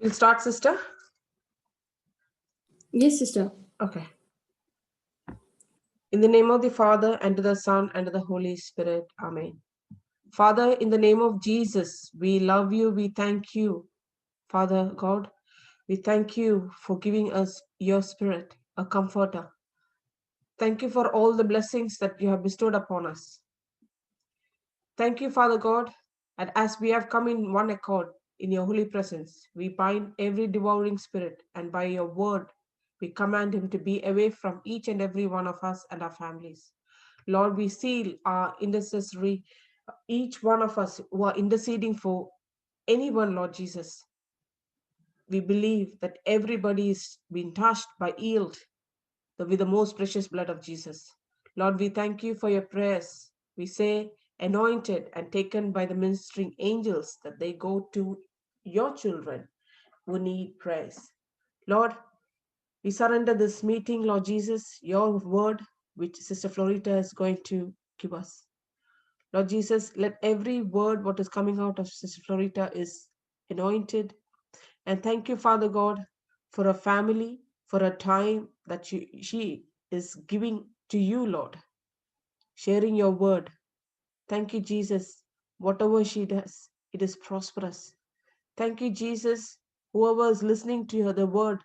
We'll start, sister. Yes, sister. Okay. In the name of the Father, and to the Son, and to the Holy Spirit. Amen. Father, in the name of Jesus, we love you. We thank you, Father God. We thank you for giving us your Spirit, a comforter. Thank you for all the blessings that you have bestowed upon us. Thank you, Father God, and as we have come in one accord in your holy presence, we bind every devouring spirit, and by your word, we command him to be away from each and every one of us and our families. Lord, we seal our intercessory, each one of us who are interceding for anyone, Lord Jesus. We believe that everybody is being touched by healed with the most precious blood of Jesus. Lord, we thank you for your prayers. We say, anointed and taken by the ministering angels, that they go to your children who need prayers. Lord, we surrender this meeting, Lord Jesus, your word, which Sister Florita is going to give us. Lord Jesus, let every word what is coming out of Sister Florita is anointed. And thank you, Father God, for a family, for a time that she is giving to you, Lord, sharing your word. Thank you, Jesus. Whatever she does, it is prosperous. Thank you, Jesus. Whoever is listening to the word,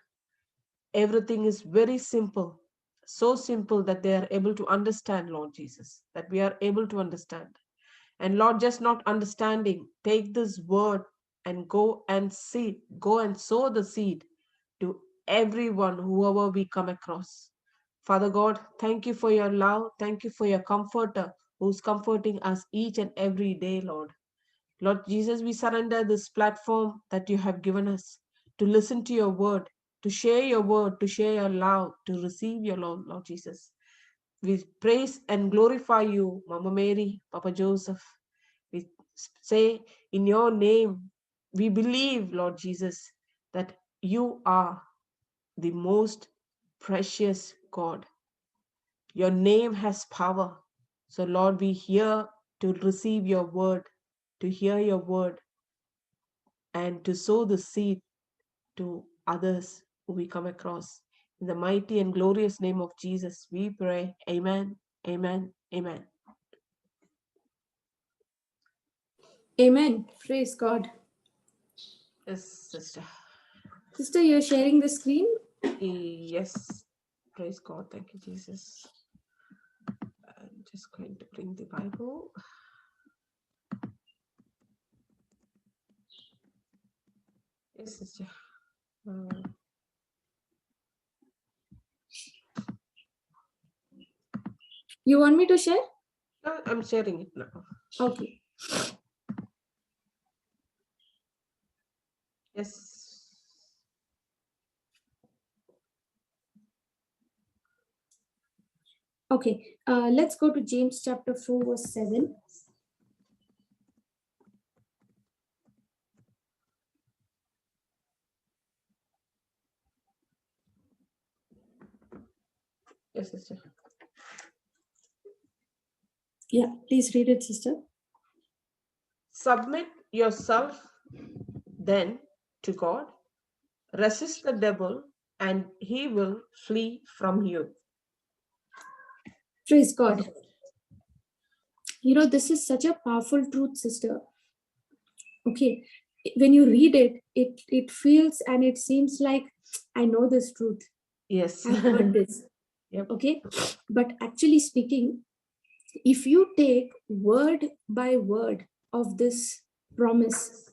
everything is very simple, so simple that they are able to understand, Lord Jesus, that we are able to understand. And Lord, just not understanding, take this word and go and sow the seed to everyone, whoever we come across. Father God, thank you for your love. Thank you for your comforter who's comforting us each and every day, Lord. Lord Jesus, we surrender this platform that you have given us to listen to your word, to share your word, to share your love, to receive your love, Lord Jesus. We praise and glorify you, Mama Mary, Papa Joseph. We say in your name, we believe, Lord Jesus, that you are the most precious God. Your name has power. So, Lord, we here to receive your word, to hear your word, and to sow the seed to others who we come across. In the mighty and glorious name of Jesus, we pray. Amen, amen, amen. Amen. Praise God. Yes, sister. Sister, you're sharing the screen? Yes. Praise God. Thank you, Jesus. I'm just going to bring the Bible. Yes, sister. You want me to share? I'm sharing it now. Okay. Yes. Okay. Let's go to James chapter 4, verse 7. Yes, sister. Yeah, please read it, sister. Submit yourself then to God. Resist the devil and he will flee from you. Praise God. You know, this is such a powerful truth, sister. Okay. When you read it, it feels and it seems like I know this truth. Yes. I've heard this. Yep. Okay. But actually speaking, if you take word by word of this promise,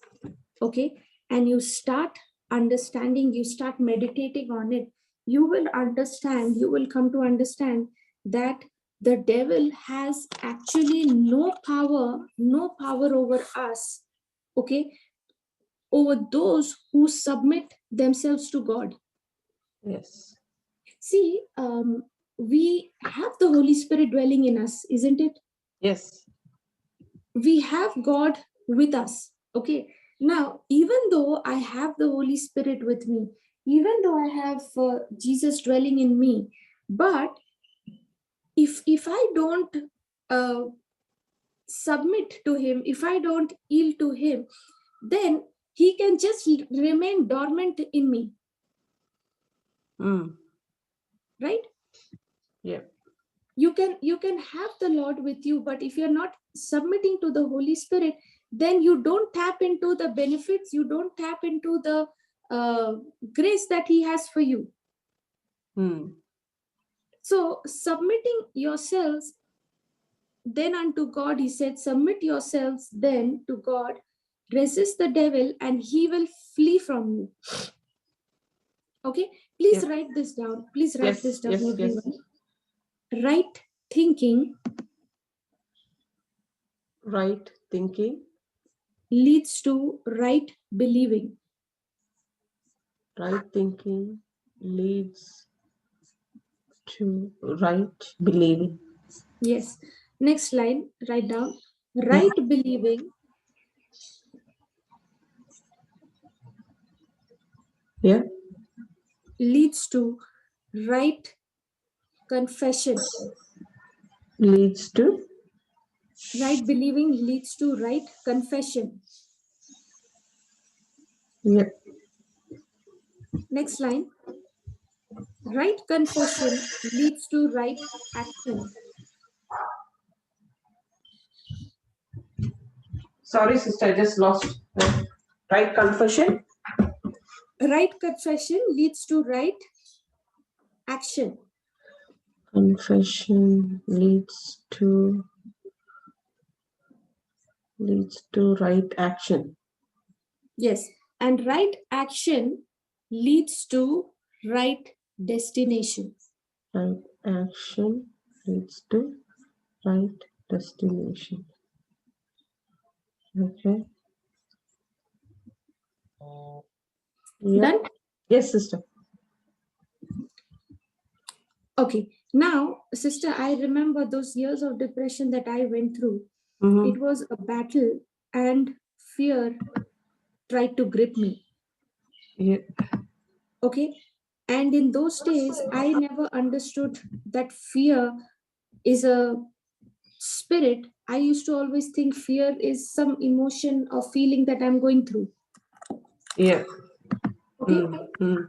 okay, and you start understanding, you start meditating on it, you will understand, you will come to understand that the devil has actually no power over us, okay, over those who submit themselves to God. Yes. See, we have the Holy Spirit dwelling in us, isn't it? Yes. We have God with us. Okay. Now, even though I have the Holy Spirit with me, even though I have Jesus dwelling in me, but if I don't submit to Him, if I don't yield to Him, then he can just remain dormant in me. Right? Yeah. You can have the Lord with you, but if you're not submitting to the Holy Spirit, then you don't tap into the benefits, you don't tap into the grace that he has for you. So submitting yourselves then unto God, he said, submit yourselves then to God, resist the devil and he will flee from you. Okay, please write this down. Please write this down, everyone. Right thinking. Right thinking Leads to right believing. Right thinking leads to right believing. Yes. Next line, write down. Right believing. Yeah. Leads to right confession. Leads to Right believing leads to right confession. Yeah. Next line. Right confession leads to right action. Sorry, sister, I just lost. Right confession. Right confession leads to right action. Confession leads to right action. Yes. And right action leads to right destination. Right action leads to right destination. Okay. Yeah. Done? Yes, sister. Okay. Now, sister, I remember those years of depression that I went through. It was a battle and fear tried to grip me. Yeah. Okay. And in those days, I never understood that fear is a spirit. I used to always think fear is some emotion or feeling that I'm going through. Yeah. Okay.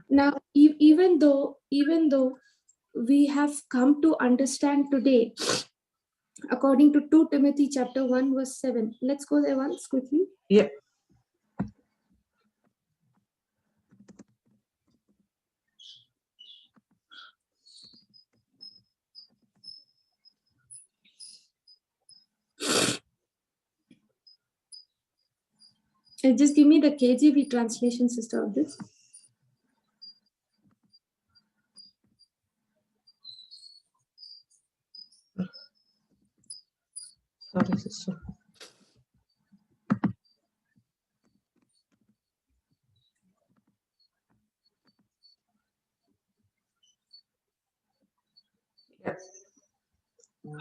Now, even though we have come to understand today, according to 2 Timothy chapter 1 verse 7. Let's go there once quickly. Yeah. And just give me the KJV translation, sister, of this. Sorry, sister. Yeah.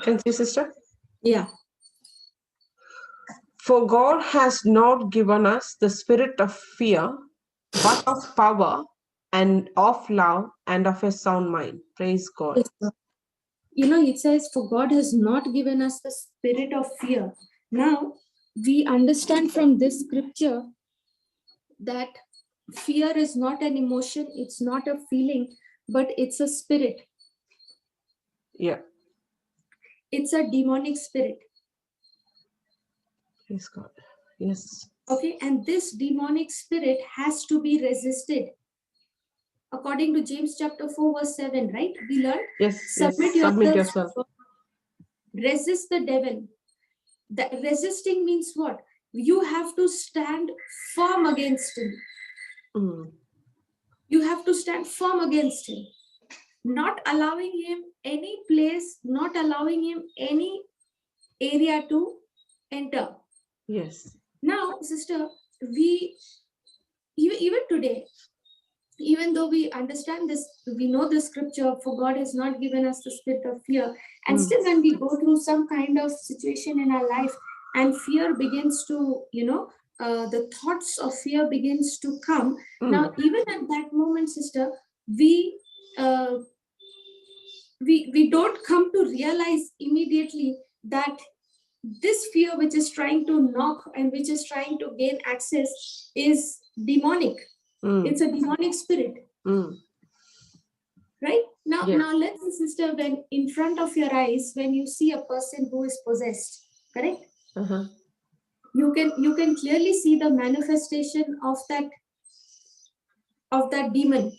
Can you see, sister? Yeah. For God has not given us the spirit of fear, but of power and of love and of a sound mind. Praise God. You know, it says, for God has not given us the spirit of fear. Now, we understand from this scripture that fear is not an emotion, it's not a feeling, but it's a spirit. Yeah. It's a demonic spirit. Praise God. Yes. Okay, and this demonic spirit has to be resisted. According to James chapter 4 verse 7, right? We learned, Yes. submit yourself. Resist the devil. The resisting means what? You have to stand firm against him. You have to stand firm against him, not allowing him any place, not allowing him any area to enter. Yes. Now, sister, we even today, even though we understand this, we know the scripture, for God has not given us the spirit of fear. And still when we go through some kind of situation in our life and fear begins to, the thoughts of fear begins to come. Now, even at that moment, sister, we don't come to realize immediately that this fear which is trying to knock and which is trying to gain access is demonic. It's a demonic spirit. Right? Now, now let's see, sister, when in front of your eyes, when you see a person who is possessed, correct? You can clearly see the manifestation of that demon.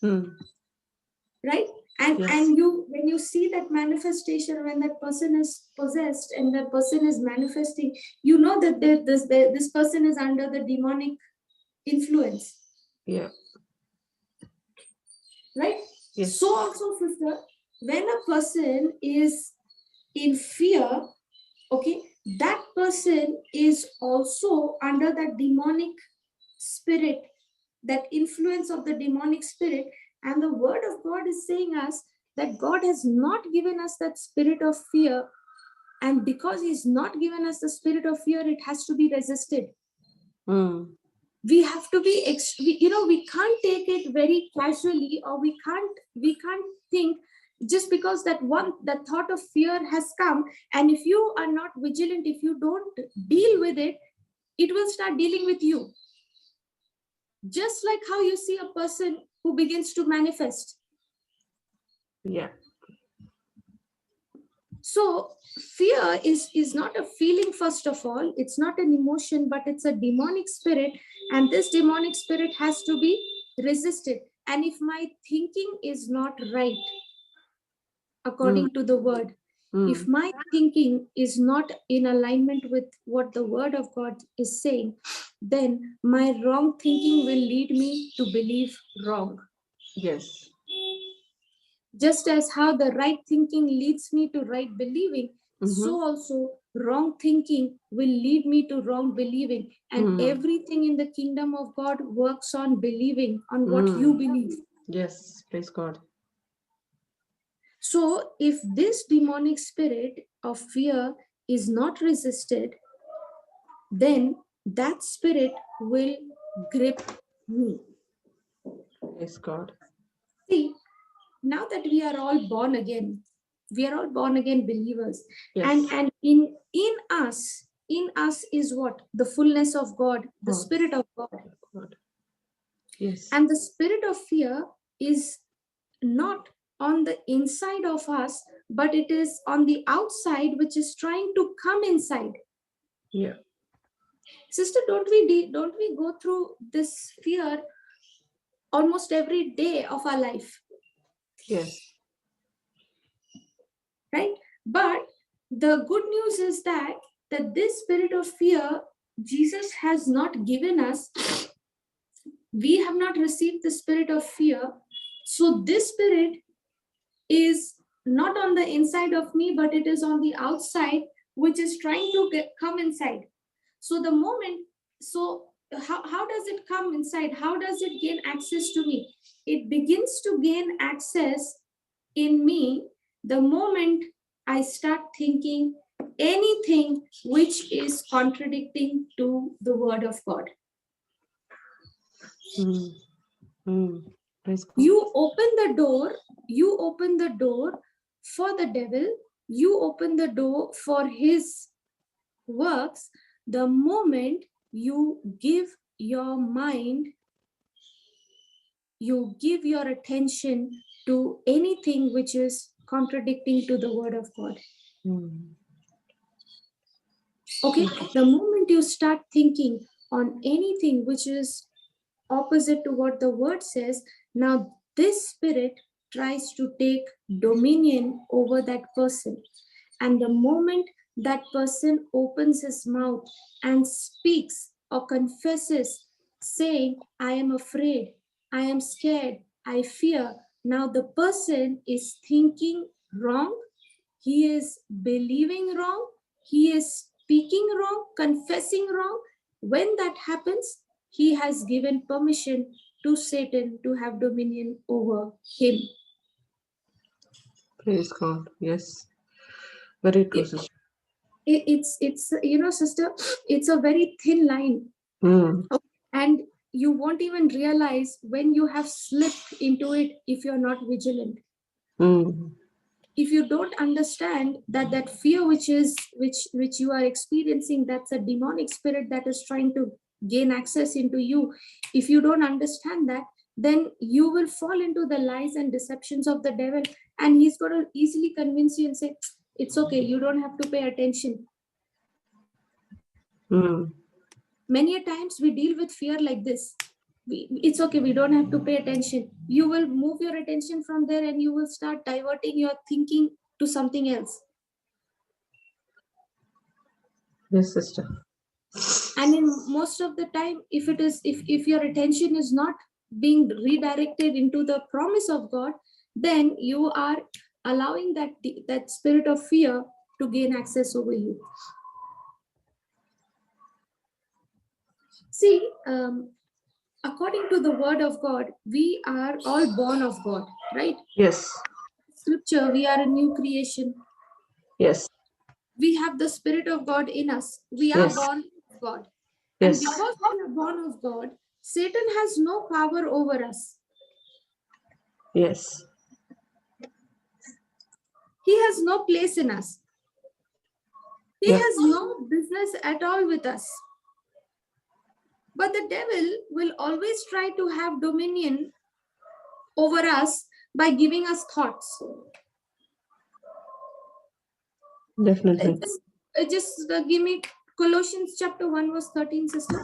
Right? And when you see that manifestation, when that person is possessed and that person is manifesting, you know that this person is under the demonic influence. Yeah. Right? Yes. So also, sister, when a person is in fear, okay, that person is also under that demonic spirit, that influence of the demonic spirit. And the word of God is saying us that God has not given us that spirit of fear. And because he's not given us the spirit of fear, it has to be resisted. We have to be, we can't take it very casually, or we can't think just because that thought of fear has come. And if you are not vigilant, if you don't deal with it, it will start dealing with you. Just like how you see a person who begins to manifest. Yeah. So fear is not a feeling, first of all. It's not an emotion, but it's a demonic spirit. And this demonic spirit has to be resisted. And if my thinking is not right, according to the word, if my thinking is not in alignment with what the word of God is saying, then my wrong thinking will lead me to believe wrong. Yes. Just as how the right thinking leads me to right believing, so also wrong thinking will lead me to wrong believing. And everything in the kingdom of God works on believing, on what you believe. Yes, praise God. So if this demonic spirit of fear is not resisted, then that spirit will grip me. Praise God. See, now that we are all born again, we are all born again believers. Yes. And in us is what? The fullness of God, the Spirit of God. Yes. And the spirit of fear is not on the inside of us, but it is on the outside, which is trying to come inside. Yeah. Sister, don't we go through this fear almost every day of our life? Yes. Right? But the good news is that this spirit of fear, Jesus has not given us. We have not received the spirit of fear. So this spirit is not on the inside of me, but it is on the outside, which is trying to come inside. So the moment, how does it come inside? How does it gain access to me? It begins to gain access in me the moment I start thinking anything which is contradicting to the word of God. You open the door for the devil, you open the door for his works the moment you give your mind, you give your attention to anything which is contradicting to the word of God. Okay, the moment you start thinking on anything which is opposite to what the word says, now this spirit tries to take dominion over that person. And the moment that person opens his mouth and speaks or confesses, saying, I am afraid, I am scared, I fear, now the person is thinking wrong, he is believing wrong, he is speaking wrong, confessing wrong. When that happens, he has given permission to Satan to have dominion over him. Praise God. Yes. Very true, sister. It's sister, it's a very thin line. And you won't even realize when you have slipped into it if you're not vigilant. If you don't understand that fear which you are experiencing, that's a demonic spirit that is trying to gain access into you. If you don't understand that, then you will fall into the lies and deceptions of the devil, and he's going to easily convince you and say, it's okay, you don't have to pay attention. Many a times we deal with fear like this. It's okay, we don't have to pay attention. You will move your attention from there and you will start diverting your thinking to something else. Yes, sister. And in most of the time, if your attention is not being redirected into the promise of God, then you are allowing that spirit of fear to gain access over you. See, according to the word of God, we are all born of God, right? Yes. Scripture, we are a new creation. Yes. We have the Spirit of God in us. We are born of God. Yes. And because we are born of God, Satan has no power over us. Yes. He has no place in us. He has no business at all with us. But the devil will always try to have dominion over us by giving us thoughts. Definitely. Just give me Colossians chapter 1 verse 13, sister.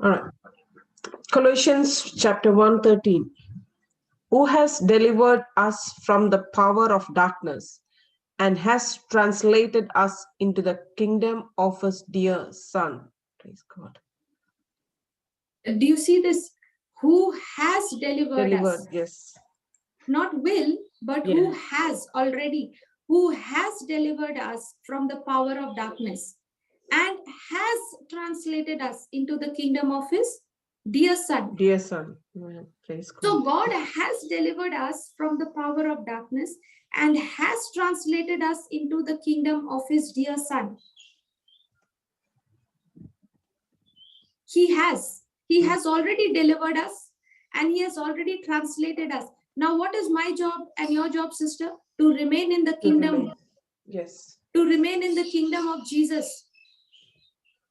All right. Colossians chapter 1:13. Who has delivered us from the power of darkness and has translated us into the kingdom of his dear Son. Praise God. Do you see this? Who has delivered us? Yes. Not will, but who has already, who has delivered us from the power of darkness and has translated us into the kingdom of his dear Son. Dear Son. Praise God. So God has delivered us from the power of darkness and has translated us into the kingdom of his dear Son. He has already delivered us and he has already translated us. Now, what is my job and your job, sister? To remain in the kingdom. Yes. To remain in the kingdom of Jesus,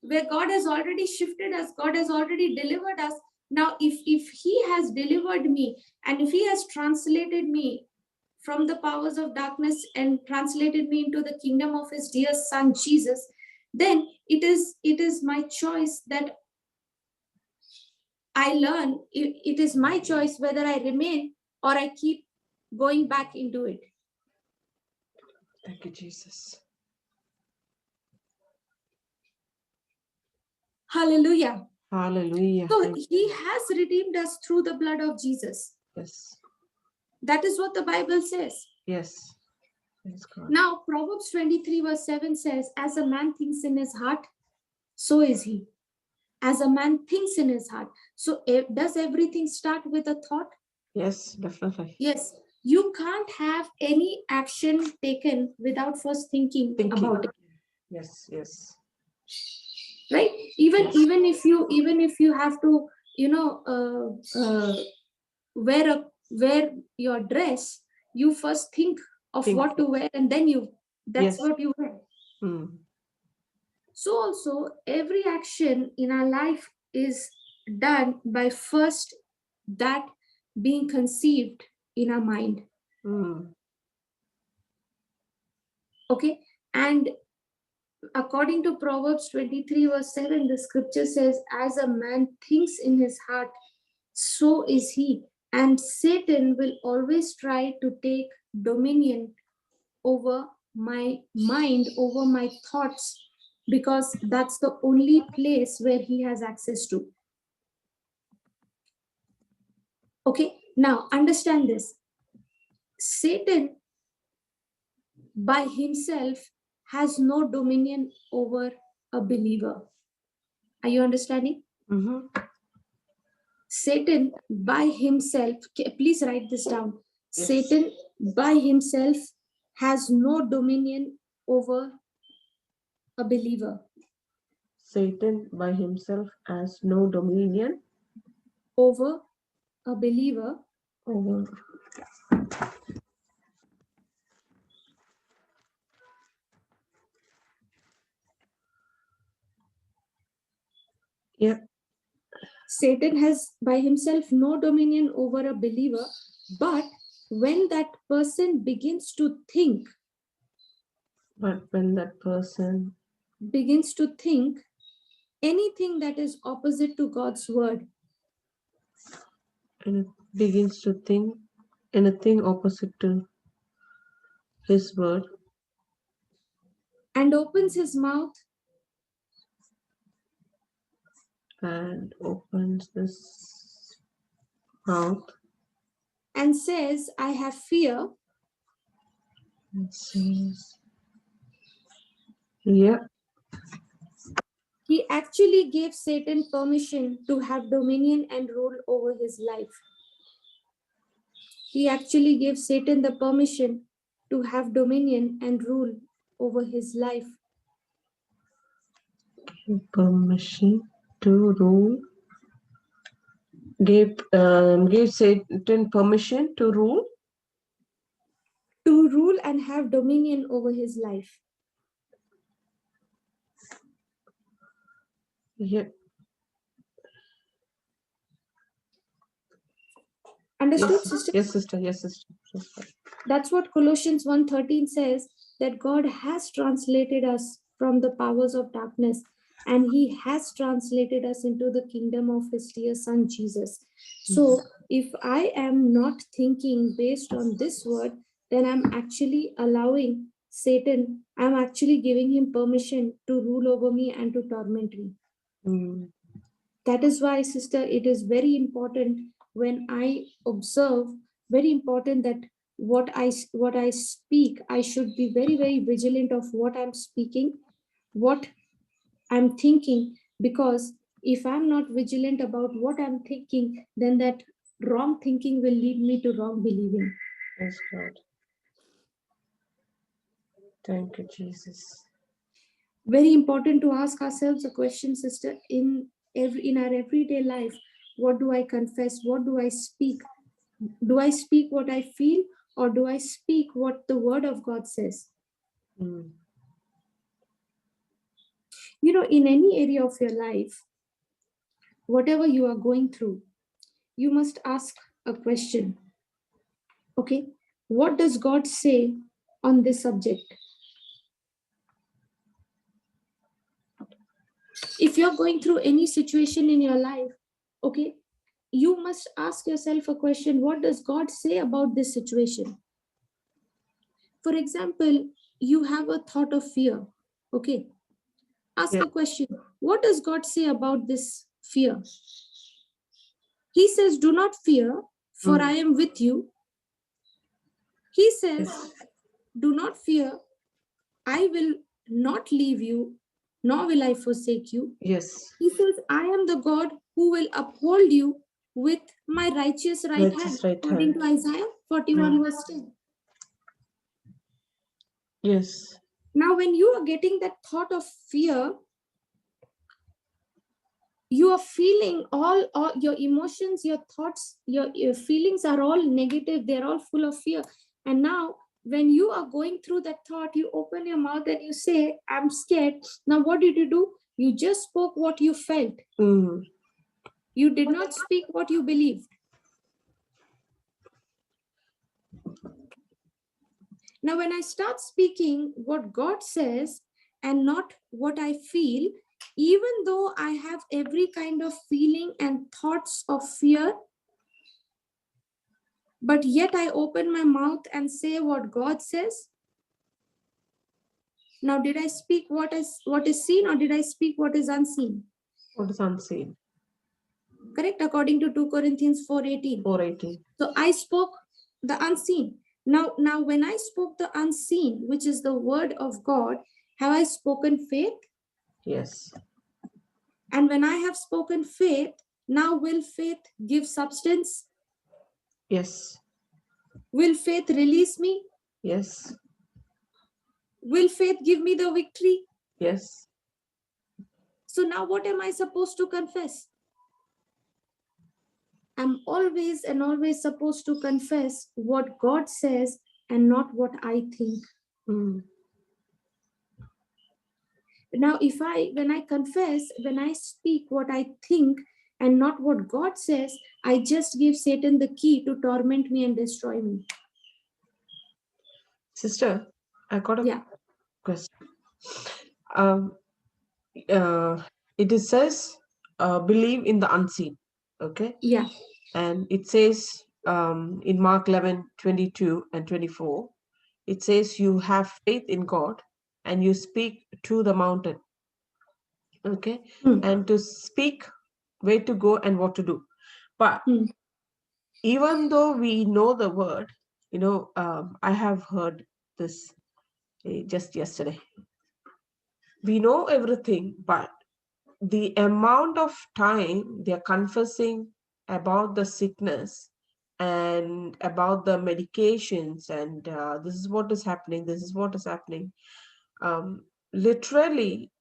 where God has already shifted us, God has already delivered us. Now, if he has delivered me and if he has translated me from the powers of darkness and translated me into the kingdom of his dear Son, Jesus, then it is my choice that I learn. It is my choice whether I remain or I keep going back into it. Thank you, Jesus. Hallelujah. Hallelujah. So he has redeemed us through the blood of Jesus. Yes. That is what the Bible says. Yes. Now, Proverbs 23 verse 7 says, as a man thinks in his heart, so is he. As a man thinks in his heart. So does everything start with a thought? Yes, definitely. Yes. You can't have any action taken without first thinking about it. Yes, yes. Right? Even if you have to, wear your dress, you first think of what to wear and then that's what you wear. So also every action in our life is done by first that being conceived in our mind. Okay. And according to Proverbs 23 verse 7, the scripture says, as a man thinks in his heart, so is he. And Satan will always try to take dominion over my mind, over my thoughts, because that's the only place where he has access to. Okay, now understand this. Satan by himself has no dominion over a believer. Are you understanding? Satan by himself, please write this down. Yes. Satan by himself has no dominion over a believer. Satan by himself has no dominion Over a believer. over. Yeah. Satan has by himself no dominion over a believer, but when that person begins to think, But when that person anything that is opposite to God's word, begins to think anything opposite to his word and opens his mouth and opens his mouth and says, I have fear, and says, yeah, he actually gave Satan permission to have dominion and rule over his life. He actually gave Satan the permission to have dominion and rule over his life. permission to rule, gave Satan permission to rule. To rule and have dominion over his life. Yeah. Understood, Yes, sister? yes, sister. Yes, sister. That's what Colossians 1:13 says, that God has translated us from the powers of darkness and he has translated us into the kingdom of his dear son Jesus. So if I am not thinking based on this word, then I'm actually allowing Satan, I'm actually giving him permission to rule over me and to torment me. That is why, sister, it is very important when I observe, very important that what I speak, I should be very, very vigilant of what I'm speaking, what I'm thinking, because if I'm not vigilant about what I'm thinking, then that wrong thinking will lead me to wrong believing. Yes, God. Thank you, Jesus. Very important to ask ourselves a question, sister, in our everyday life. What do I confess? What do I speak? Do I speak what I feel, or do I speak what the word of God says? You know, in any area of your life, whatever you are going through, you must ask a question. Okay, what does God say on this subject? If you're going through any situation in your life, okay, you must ask yourself a question. What does God say about this situation? For example, you have a thought of fear. Okay, ask a question. What does God say about this fear? He says, do not fear, for I am with you. He says, do not fear, I will not leave you, nor will I forsake you. Yes. He says, I am the God who will uphold you with my righteous right hand, according to Isaiah 41 verse 10. Yes. Now, when you are getting that thought of fear, you are feeling all your emotions, your thoughts, your feelings are all negative. They're all full of fear. And now, when you are going through that thought, you open your mouth and you say, I'm scared. Now, what did you do? You just spoke what you felt. You did not speak what you believed. Now, when I start speaking what God says and not what I feel, even though I have every kind of feeling and thoughts of fear, but yet I open my mouth and say what God says. Now, did I speak what is seen, or did I speak what is unseen? What is unseen? Correct, according to 2 Corinthians 4:18. 4:18. So I spoke the unseen. Now, when I spoke the unseen, which is the word of God, have I spoken faith? Yes. And when I have spoken faith, now will faith give substance? Yes. Will faith release me? Yes. will faith give me the victory? Yes. So now what am I supposed to confess? I'm always and always supposed to confess what God says and not what I think. Mm. Now, when I confess, when I speak what I think and not what God says, I just give Satan the key to torment me and destroy me. Sister, I got a Yeah. question. Um, it says, believe in the unseen. Okay. Yeah. And it says in Mark 11:22 and 24, it says you have faith in God and you speak to the mountain. Okay. And to speak where to go and what to do. But even though we know the word, I have heard this just yesterday. We know everything, but the amount of time they're confessing about the sickness and about the medications and this is what is happening, this is what is happening. Literally,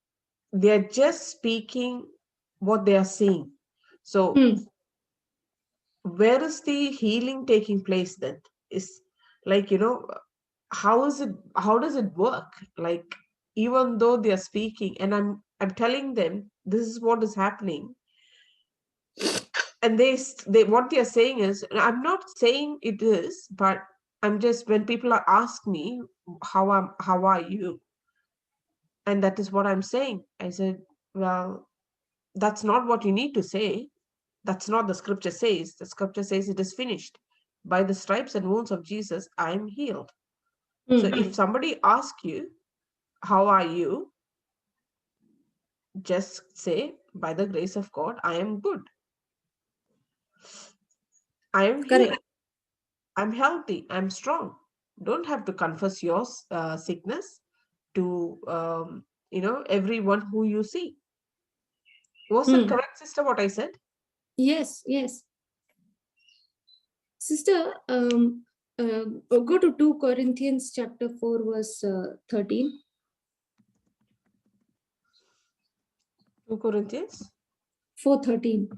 they're just speaking what they are seeing. So where is the healing taking place then? Is like, how does it work? Like, even though they are speaking and I'm telling them this is what is happening, and they what they are saying is, I'm not saying it is, but I'm just, when people are ask me how are you, and that is what I'm saying, I said, well, that's not what you need to say. That's not the scripture says. The scripture says it is finished. By the stripes and wounds of Jesus, I'm healed. So if somebody asks you, how are you? Just say, by the grace of God, I am good. I am healed. Correct. I'm healthy. I'm strong. Don't have to confess your sickness to everyone who you see. Was it correct, sister, what I said? Yes, yes. Sister, go to 2 Corinthians chapter 4, verse 13. 2 Corinthians 4:13.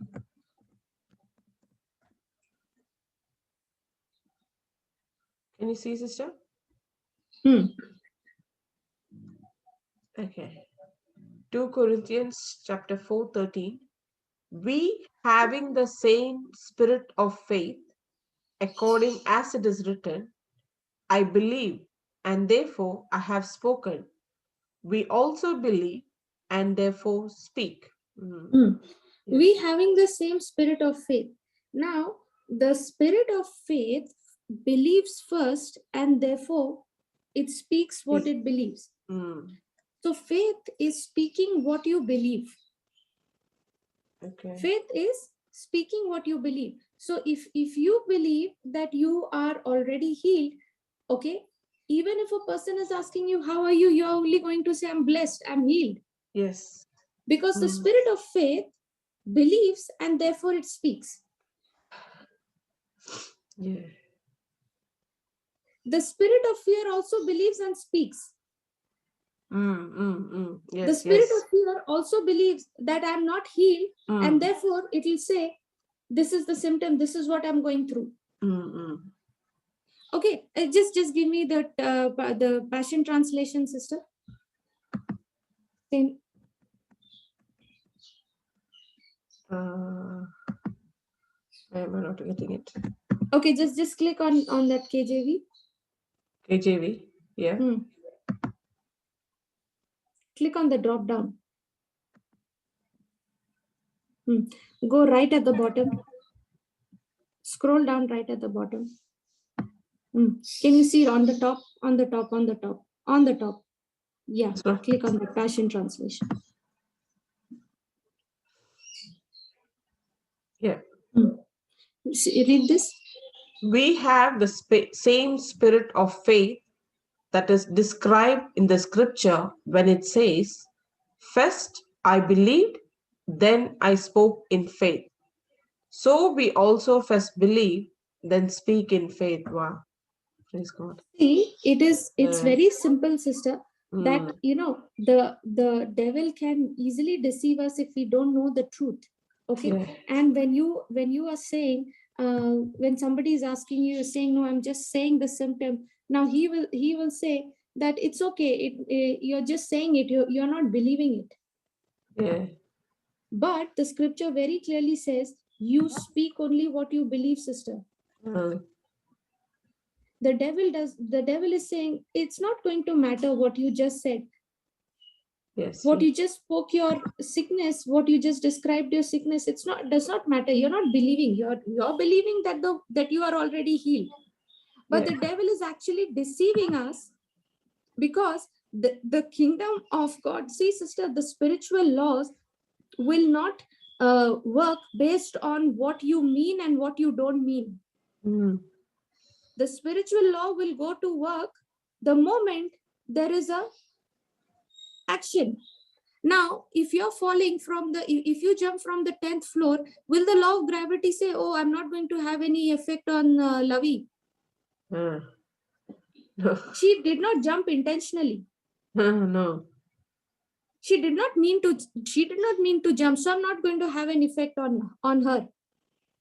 Can you see, sister? Okay. 2 Corinthians chapter 4:13. We, having the same spirit of faith, according as it is written, I believe, and therefore I have spoken. We also believe, and therefore speak. Yes. Yes. We having the same spirit of faith. Now, the spirit of faith believes first, and therefore it speaks what it believes. So faith is speaking what you believe. Okay. Faith is speaking what you believe. So if you believe that you are already healed, okay, even if a person is asking you, how are you, you're only going to say, I'm blessed, I'm healed. Yes. Because the spirit of faith believes and therefore it speaks. Yeah. The spirit of fear also believes and speaks. Yes, the spirit yes. of fear also believes that I'm not healed, and therefore it will say, this is the symptom, this is what I'm going through. Okay, just give me the Passion Translation, sister. Same. I am not getting it. Okay, just click on that KJV. KJV, yeah. Click on the drop down. Go right at the bottom. Scroll down right at the bottom. Can you see it on the top? On the top, on the top, on the top. Yeah, click on the Passion Translation. Yeah. Read this. We have the same spirit of faith that is described in the scripture when it says, first I believed, then I spoke in faith. So we also first believe, then speak in faith. Wow. Praise God. See, it's very simple, sister. that the devil can easily deceive us if we don't know the truth. Okay. Yeah. And when you are saying, when somebody is asking you, you're saying, no, I'm just saying the symptom. Now he will say that it's okay, you're just saying it, you're not believing it. Yeah. But the scripture very clearly says, you speak only what you believe, sister. The devil is saying, it's not going to matter what you just said, Yes. what Yes. you just spoke, your sickness, what you just described your sickness, does not matter. You're not believing, you're believing that you are already healed. But Yeah. the devil is actually deceiving us, because the kingdom of God, see sister, the spiritual laws will not work based on what you mean and what you don't mean. The spiritual law will go to work the moment there is a action. Now, if you're falling from if you jump from the 10th floor, will the law of gravity say, oh, I'm not going to have any effect on Lavi? No. She did not jump intentionally. No. She did not mean to jump, so I'm not going to have an effect on her.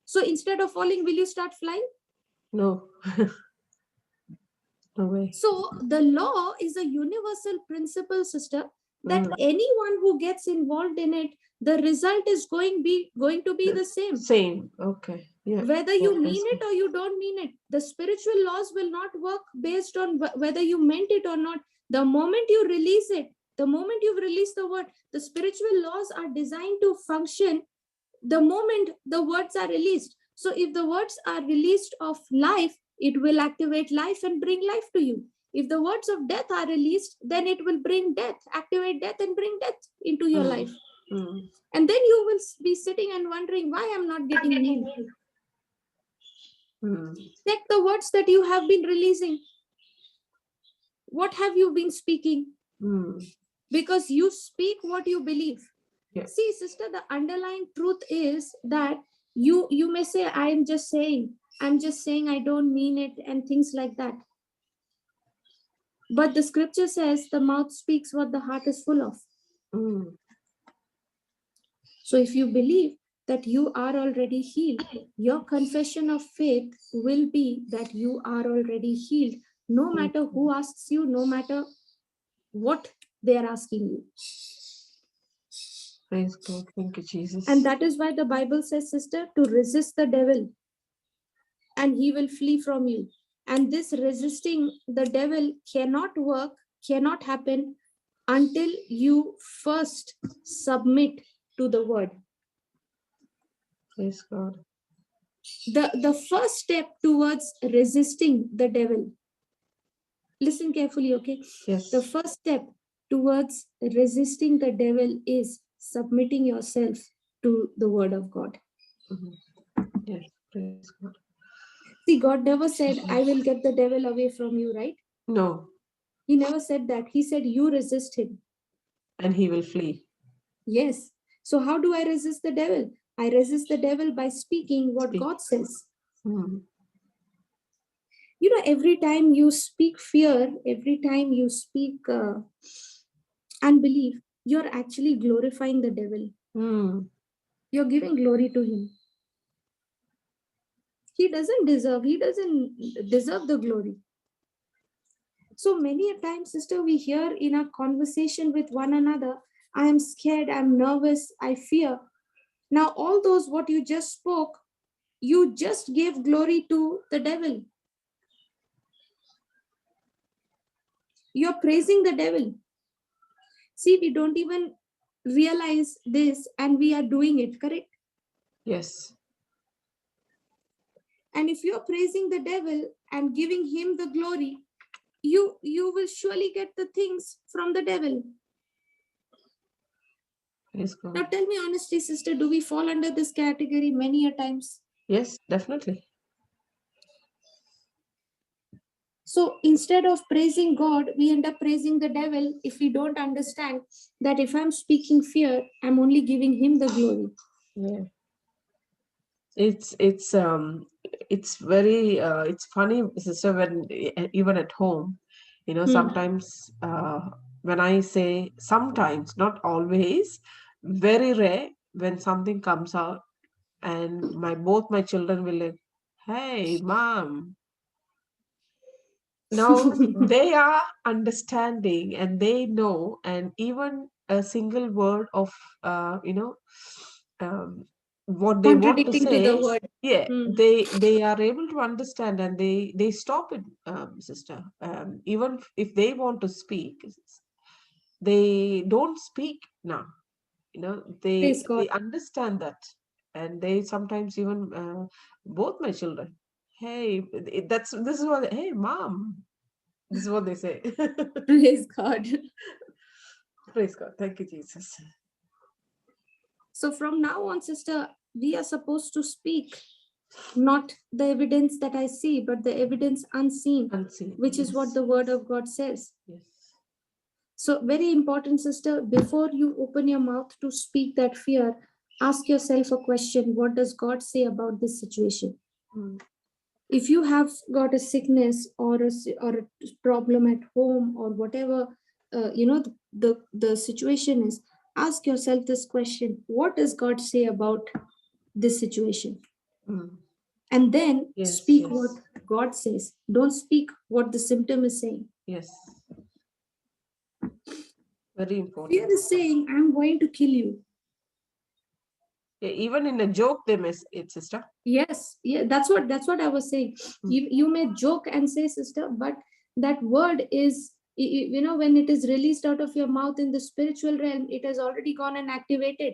So instead of falling, will you start flying? No. No way. So the law is a universal principle, sister, that anyone who gets involved in it, the result is going to be the same. Same. Okay. Yeah. Whether you mean it or you don't mean it, the spiritual laws will not work based on whether you meant it or not. The moment you release it, the moment you've released the word, the spiritual laws are designed to function the moment the words are released. So if the words are released of life, it will activate life and bring life to you. If the words of death are released, then it will bring death, activate death and bring death into your life. And then you will be sitting and wondering why I'm not getting healed. Check the words that you have been releasing. What have you been speaking? Because you speak what you believe. Yeah. See, sister, the underlying truth is that you may say, I'm just saying, I don't mean it, and things like that. But the scripture says the mouth speaks what the heart is full of. So if you believe that you are already healed, your confession of faith will be that you are already healed, no matter who asks you, no matter what they are asking you. Praise God. Thank you, Jesus. And that is why the Bible says, sister, to resist the devil and he will flee from you. And this resisting the devil cannot work, cannot happen until you first submit to the word. Praise God. The first step towards resisting the devil, listen carefully, okay? Yes. The first step towards resisting the devil is submitting yourself to the word of God. Yes, praise God. See, God never said, I will get the devil away from you, right? No. He never said that. He said, you resist him. And he will flee. Yes. So how do I resist the devil? I resist the devil by speaking what God says. You know, every time you speak fear, every time you speak unbelief, you're actually glorifying the devil. You're giving glory to him. He doesn't deserve the glory. So many a times, sister, we hear in our conversation with one another, I am scared, I'm nervous, I fear. Now, all those what you just spoke, you just gave glory to the devil. You're praising the devil. See, we don't even realize this and we are doing it, correct? Yes. And if you're praising the devil and giving him the glory, you will surely get the things from the devil. Now tell me honestly, sister, do we fall under this category many a times? Yes, definitely. So instead of praising God, we end up praising the devil if we don't understand that if I'm speaking fear, I'm only giving him the glory. Yeah. It's very it's funny, sister, when even at home, sometimes When I say sometimes, not always, very rare, when something comes out and both my children will like, hey, mom. Now they are understanding and they know, and even a single word of um, what they want to Contradicting to the say, word. yeah, Hmm. they are able to understand, and they stop it, sister. Even if they want to speak, they don't speak now. Praise God. They understand that, and they sometimes even both my children, hey, this is what, hey, mom, this is what they say. Praise God. Praise God. Thank you, Jesus. So from now on, sister, we are supposed to speak not the evidence that I see, but the evidence unseen, Unseen. which is what Yes. the word of God says. Yes. So, very important, sister, before you open your mouth to speak that fear, ask yourself a question: what does God say about this situation? Mm. If you have got a sickness or a problem at home or whatever, the situation is, ask yourself this question: what does God say about this situation? Mm. And then Yes. speak what Yes. God says. Don't speak what the symptom is saying. Yes. Very Fear important, is sister. saying, I'm going to kill you. Yeah, even in a joke, they miss it, sister. Yes, yeah, that's what I was saying. Mm. You may joke and say, sister, but that word is, when it is released out of your mouth in the spiritual realm, it has already gone and activated.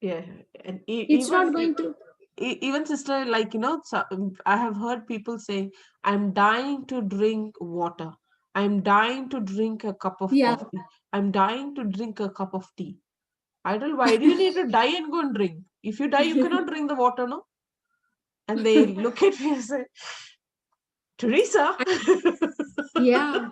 Yeah, and It's not going to. even, sister, like, so, I have heard people say, I'm dying to drink water. I'm dying to drink a cup of Yeah. coffee. I'm dying to drink a cup of tea. Idol, why do you need to die and go and drink? If you die, you cannot drink the water, no? And they look at me and say, Teresa. Yeah.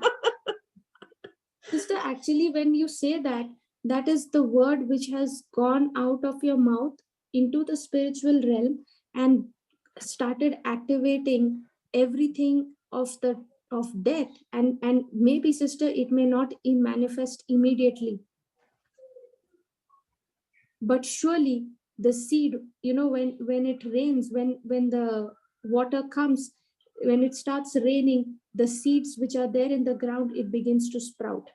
Sister, actually, when you say that, that is the word which has gone out of your mouth into the spiritual realm and started activating everything of death. And maybe, sister, it may not manifest immediately, but surely the seed, when it rains, when the water comes, when it starts raining, the seeds which are there in the ground, it begins to sprout.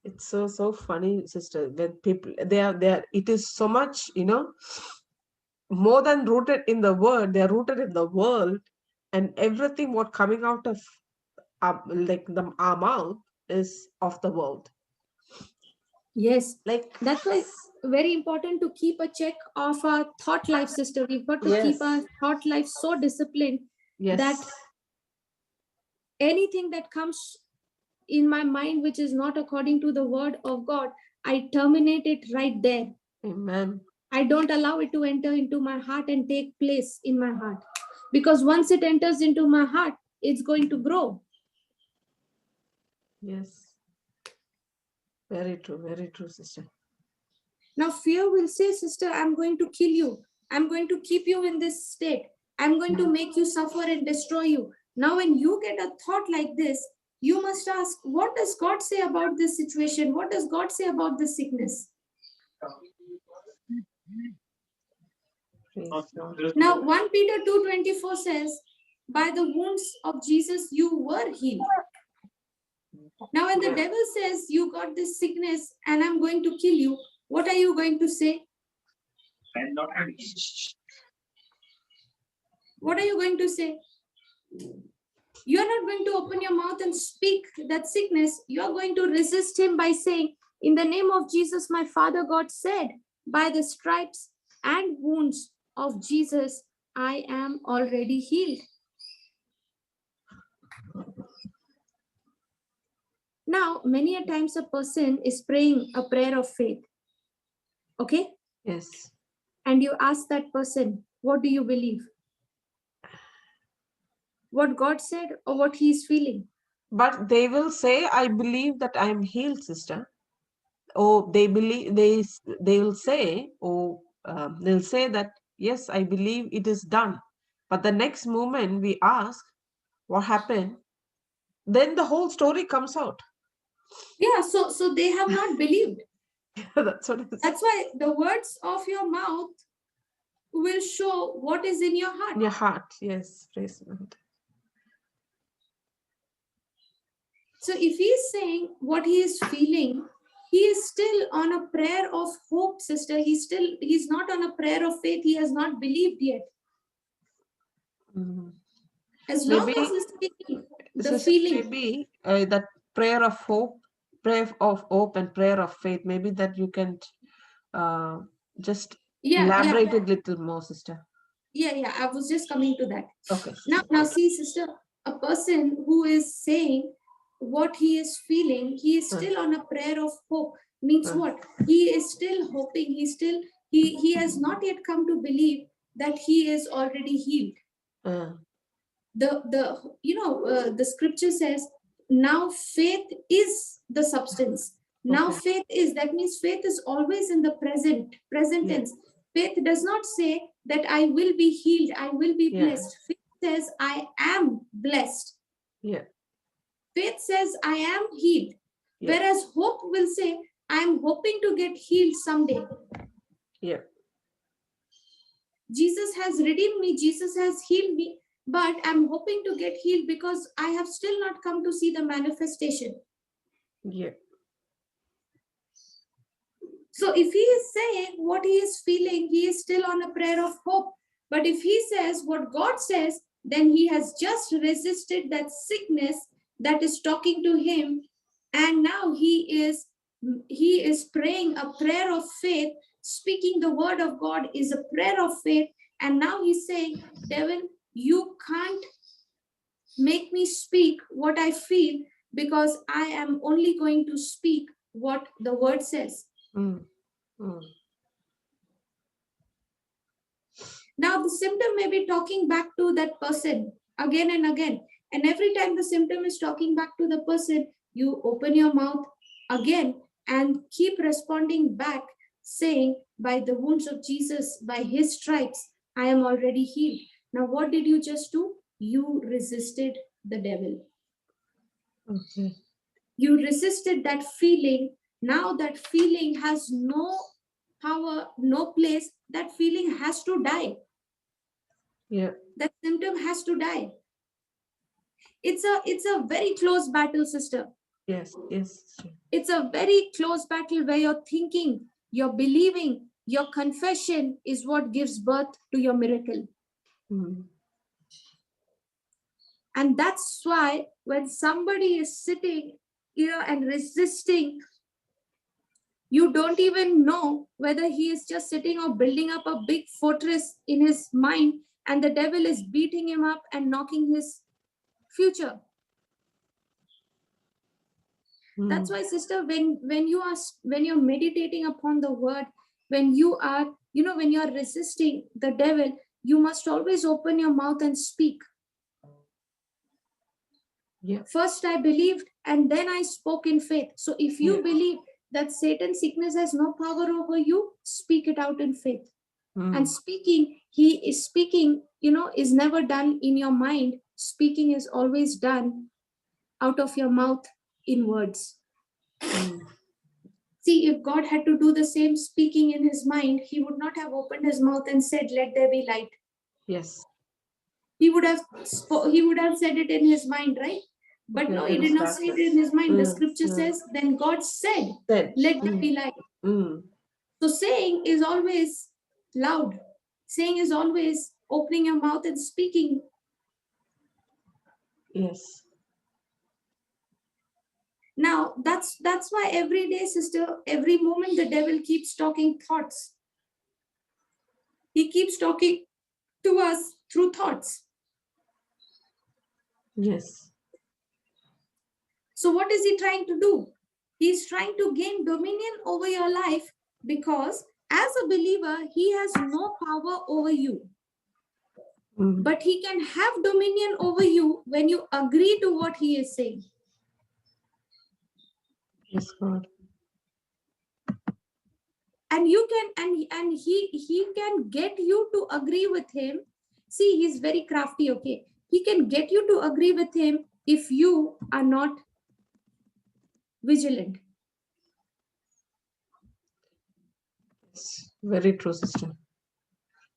It's so funny, sister. When people they are, it is so much, more than rooted in the word, they are rooted in the world, and everything what coming out of our mouth is of the world. Yes, Like, that's why very important to keep a check of our thought life, sister. We've got to keep yes, our thought life so disciplined that yes, anything that comes in my mind which is not according to the word of God, I terminate it right there. amen. I don't allow it to enter into my heart and take place in my heart. Because once it enters into my heart, it's going to grow. Yes, very true, sister. Now, fear will say, sister, I'm going to kill you. I'm going to keep you in this state. I'm going to make you suffer and destroy you. Now, when you get a thought like this, you must ask, what does God say about this situation? What does God say about this sickness? Praise God. Now, 1 Peter 2:24 says, by the wounds of Jesus, you were healed. Now, when the Yeah. devil says, you got this sickness and I'm going to kill you, what are you going to say? What are you going to say? You are not going to open your mouth and speak that sickness. You are going to resist him by saying, in the name of Jesus, my Father God said, by the stripes and wounds of Jesus, I am already healed. Now, many a times a person is praying a prayer of faith, okay? Yes. And you ask that person, what do you believe? What God said or what he is feeling? But they will say, I believe that I am healed, sister. Or they believe, they will say, or they'll say that, yes, I believe it is done. But the next moment we ask, what happened? then the whole story comes out. Yeah, so they have not believed. That's what it is. That's why the words of your mouth will show what is in your heart. Your heart, yes, praise God. So if he is saying what he is feeling, he is still on a prayer of hope, sister. He's not on a prayer of faith. He has not believed yet. Mm. As long Maybe, as he's taking the sister, feeling. maybe that prayer of hope and prayer of faith, maybe that you can just elaborate it a little more, sister. Yeah, I was just coming to that. Okay. Now see, sister, a person who is saying what he is feeling, he is still on a prayer of hope. Means what? He is still hoping. He has not yet come to believe that he is already healed. The scripture says, now faith is the substance. Now faith is, that means faith is always in the present tense. Faith does not say that I will be healed, I will be blessed. Faith says I am blessed. Faith says I am healed. Whereas hope will say I am hoping to get healed someday. Jesus has redeemed me, Jesus has healed me, but I'm hoping to get healed because I have still not come to see the manifestation. So if he is saying what he is feeling, he is still on a prayer of hope. But if he says what God says, then he has just resisted that sickness that is talking to him. And now he is praying a prayer of faith. Speaking the word of God is a prayer of faith. And now he's saying, devil, you can't make me speak what I feel, because I am only going to speak what the word says. Now the symptom may be talking back to that person again and again. And every time the symptom is talking back to the person, you open your mouth again and keep responding back, saying, by the wounds of Jesus, by his stripes, I am already healed. Now what did you just do? You resisted the devil. You resisted that feeling. Now that feeling has no power, no place. That feeling has to die. That symptom has to die. It's a very close battle, sister. Yes. It's a very close battle where you're thinking, you're believing, your confession is what gives birth to your miracle. And that's why when somebody is sitting here and resisting, you don't even know whether he is just sitting or building up a big fortress in his mind, and the devil is beating him up and knocking his future. That's why, sister, when you're meditating upon the word, when you are resisting the devil, you must always open your mouth and speak. First I believed and then I spoke in faith. So if you believe that Satan's sickness has no power over you, speak it out in faith. And speaking, he is speaking, is never done in your mind. Speaking is always done out of your mouth in words. See, if God had to do the same speaking in his mind, he would not have opened his mouth and said, let there be light. Yes. He would have said it in his mind, right? But no, he did not say it in his mind. The scripture says, then God said, let there be light. So saying is always loud. Saying is always opening your mouth and speaking. Yes. Now, that's why every day, sister, every moment the devil keeps talking thoughts. He keeps talking to us through thoughts. Yes. So what is he trying to do? He's trying to gain dominion over your life, because as a believer, he has no power over you. But he can have dominion over you when you agree to what he is saying. Yes, God. And you can and he can get you to agree with him. See, he's very crafty, okay? He can get you to agree with him if you are not vigilant. Yes, very true, sister.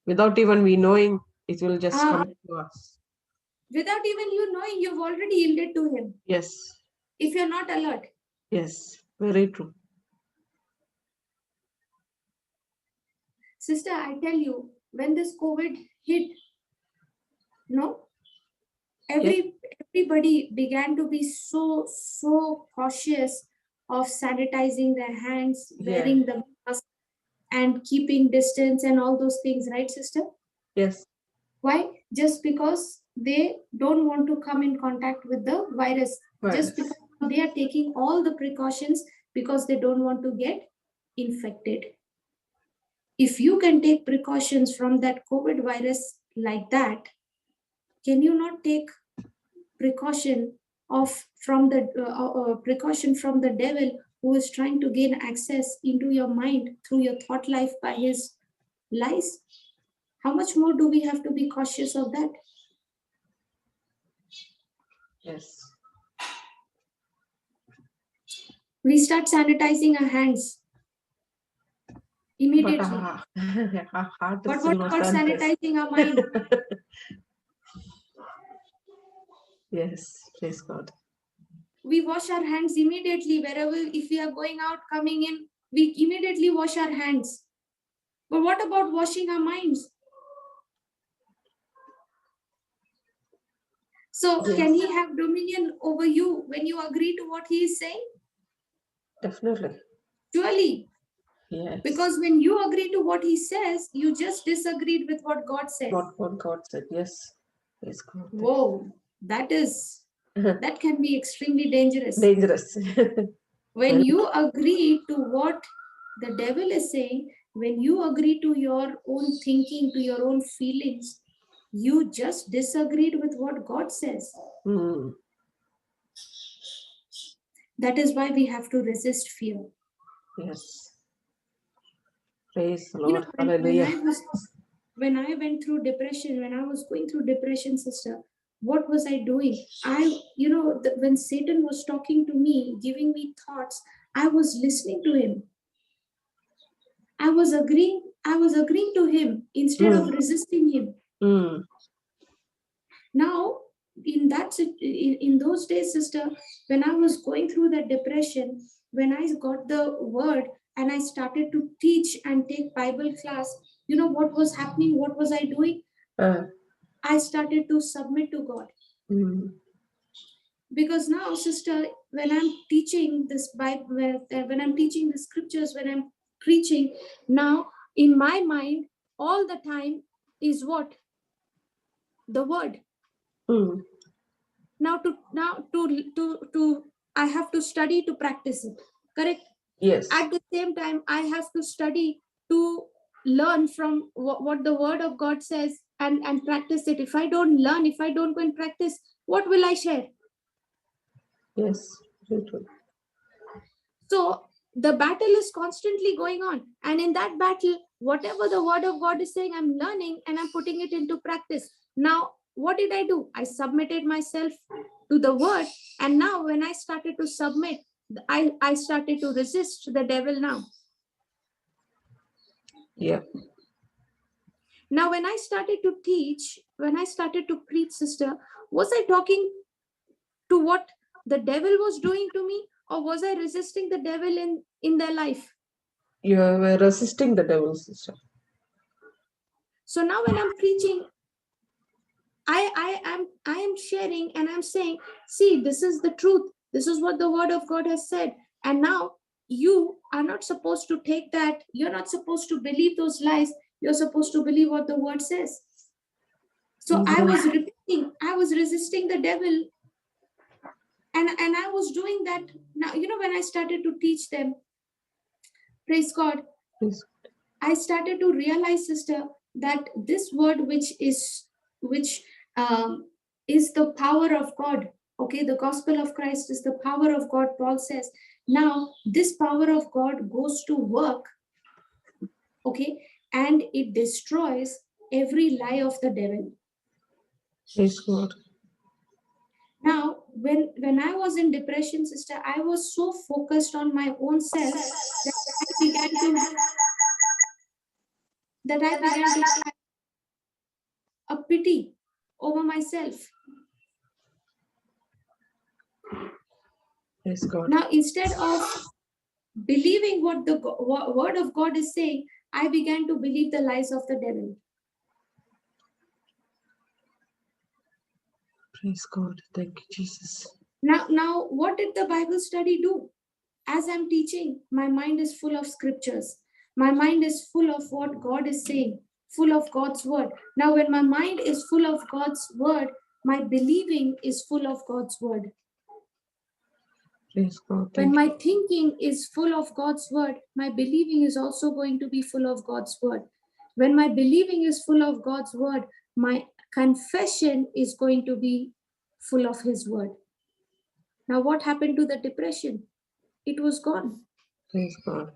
Without even we knowing, it will just Ah, come to us. without even you knowing, you've already yielded to him. Yes, If you're not alert. yes, very true. Sister, I tell you, when this COVID hit, no, Yes, everybody began to be so cautious of sanitizing their hands, yeah, wearing the mask, and keeping distance and all those things, right, sister? yes, Why? Just because they don't want to come in contact with the virus. Just virus. because they are taking all the precautions because they don't want to get infected. If you can take precautions from that COVID virus like that, can you not take precaution precaution from the devil who is trying to gain access into your mind through your thought life by his lies? How much more do we have to be cautious of that? Yes. We start sanitizing our hands But immediately. our heart But is what still not about sanitized. sanitizing our mind? Yes, praise God. We wash our hands immediately wherever, if we are going out, coming in, we immediately wash our hands. But what about washing our minds? So can Yes, he have dominion over you when you agree to what he is saying? definitely. Surely. Yes. Because when you agree to what he says, you just disagreed with what God said. What God said. Yes. Praise God. Whoa, that can be extremely dangerous. Dangerous. When you agree to what the devil is saying, when you agree to your own thinking, to your own feelings, you just disagreed with what God says. Mm. That is why we have to resist fear. Yes. Praise the You know, Lord. Hallelujah. when I went through depression, when I was going through depression, sister, what was I doing? When Satan was talking to me, giving me thoughts, I was listening to him. I was agreeing to him instead of resisting him. Mm. Now, in those days, sister, when I was going through that depression, when I got the word and I started to teach and take Bible class, you know what was happening? What was I doing? I started to submit to God. Mm. Because now, sister, when I'm teaching this Bible, when I'm teaching the scriptures, when I'm preaching, now in my mind, all the time is what? The word. Mm. Now to I have to study to practice it. Correct? Yes. At the same time, I have to study to learn from what the word of God says and practice it. If I don't learn, if I don't go and practice, what will I share? Yes. Very true. So the battle is constantly going on. And in that battle, whatever the word of God is saying, I'm learning and I'm putting it into practice. Now, what did I do? I submitted myself to the word. And now when I started to submit, I started to resist the devil now. Yeah. Now, when I started to teach, when I started to preach, sister, was I talking to what the devil was doing to me, or was I resisting the devil in their life? You were resisting the devil, sister. So now when I'm preaching, I am sharing and I'm saying, see, this is the truth. This is what the word of God has said. And now you are not supposed to take that. You're not supposed to believe those lies. You're supposed to believe what the word says. So I was repeating, I was resisting the devil. And I was doing that. Now, when I started to teach them, praise God, Yes. I started to realize, sister, that this word which is the power of God. Okay, the gospel of Christ is the power of God, Paul says. Now, this power of God goes to work, okay, and it destroys every lie of the devil. Praise God. Now, when I was in depression, sister, I was so focused on my own self that I began to take a pity over myself. Praise God. Now, instead of believing what the word of God is saying, I began to believe the lies of the devil. Praise God. Thank you, Jesus. Now, what did the Bible study do? As I'm teaching, my mind is full of scriptures. My mind is full of what God is saying, full of God's word. Now, when my mind is full of God's word, my believing is full of God's word. Praise God. When Thank my you. thinking is full of God's word, my believing is also going to be full of God's word. When my believing is full of God's word, my confession is going to be full of His word. Now, what happened to the depression? It was gone. Praise God.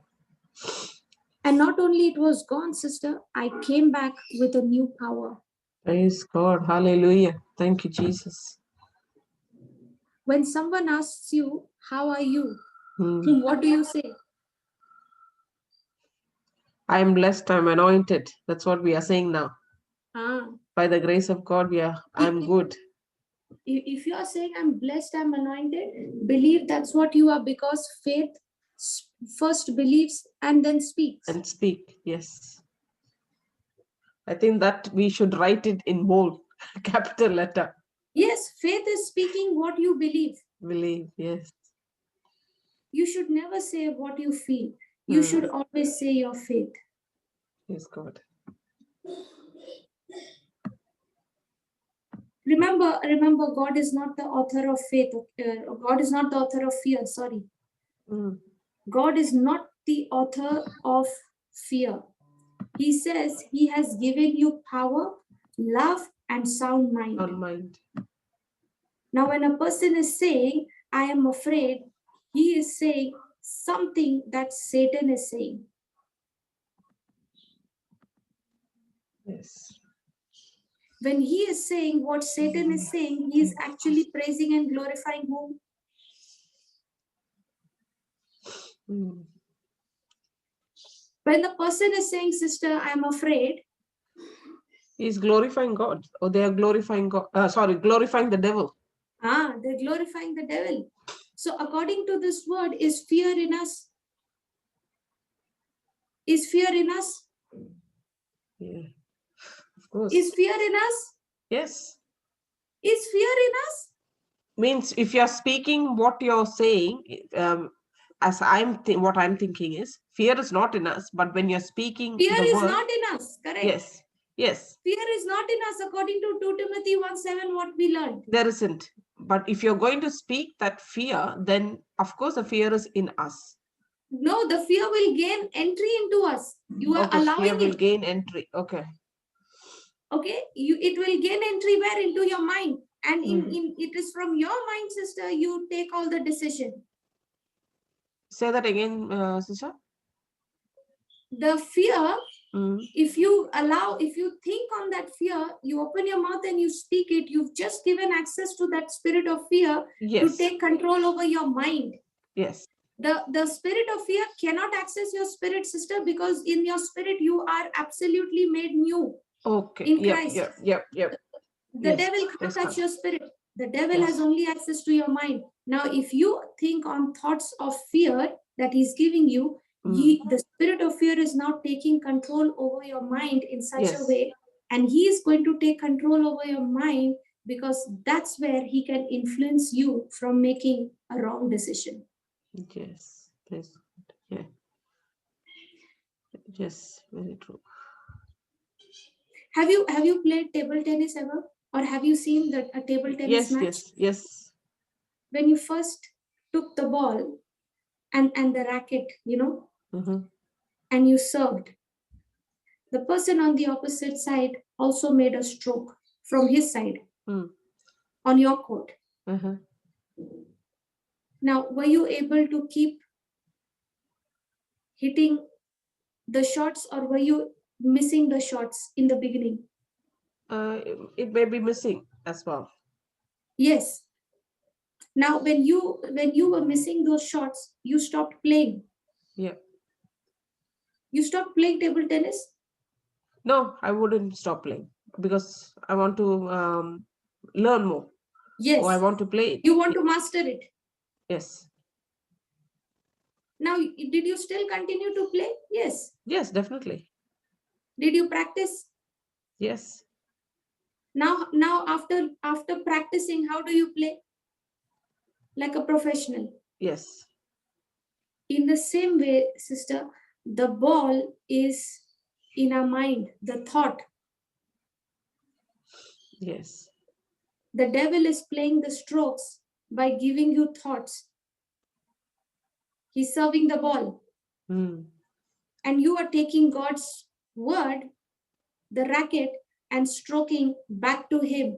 And not only it was gone, sister, I came back with a new power. Praise God. Hallelujah. Thank you, Jesus. When someone asks you, how are you? Mm. What do you say? I am blessed. I'm anointed. That's what we are saying now. Ah, By the grace of God, I'm good. if you are saying I'm blessed, I'm anointed, believe that's what you are, because faith first believes and then speaks. And speak. Yes. I think that we should write it in bold, capital letter. Yes, faith is speaking what you believe. Believe. Yes. You should never say what you feel. You should always say your faith. Yes, God. Remember, God is not the author of faith. God is not the author of fear. Sorry. God is not the author of fear. He says He has given you power, love, and sound mind. Sound mind. Now, when a person is saying, I am afraid, he is saying something that Satan is saying. Yes. When he is saying what Satan is saying, he is actually praising and glorifying whom? When the person is saying, sister, I am afraid, he's glorifying God, or they are glorifying God. Glorifying the devil. They're glorifying the devil. So according to this word, is fear in us? Is fear in us? Yeah, of course. Is fear in us? Yes. Is fear in us? Means if you're speaking what you're saying, as what I'm thinking is, fear is not in us, but when you're speaking fear the is word, not in us, correct? Yes. Yes. Fear is not in us according to 2 Timothy 1:7, what we learned. There isn't. But if you're going to speak that fear, then of course the fear is in us. No, the fear will gain entry into us. You are allowing fear will it. gain entry. Okay. Okay, it will gain entry where? Into your mind. And it is from your mind, sister, you take all the decision. Say that again, sister. The fear, if you think on that fear, you open your mouth and you speak it, you've just given access to that spirit of fear to take control over your mind. Yes. The spirit of fear cannot access your spirit, sister, because in your spirit you are absolutely made new. Okay. In Christ. Yep. The devil can't touch your spirit. The devil has only access to your mind. Now, if you think on thoughts of fear that he's giving you, the spirit of fear is now taking control over your mind in such a way, and he is going to take control over your mind, because that's where he can influence you from making a wrong decision. Yes. Yeah. Yes, very true. Have you played table tennis ever, or have you seen a table tennis match? Yes. When you first took the ball and the racket, and you served, the person on the opposite side also made a stroke from his side on your court. Now, were you able to keep hitting the shots, or were you missing the shots in the beginning? It may be missing as well. Yes. Now, when you were missing those shots, you stopped playing. Yeah. You stopped playing table tennis. No, I wouldn't stop playing because I want to learn more. Or I Yes, want to play it. you want to master it. Yes. Now, did you still continue to play? Yes. Yes, definitely. Did you practice? Yes. Now after practicing, how do you play? Like a professional. Yes. In the same way, sister, the ball is in our mind, the thought. Yes. The devil is playing the strokes by giving you thoughts. He's serving the ball. Mm. And you are taking God's word, the racket, and stroking back to him.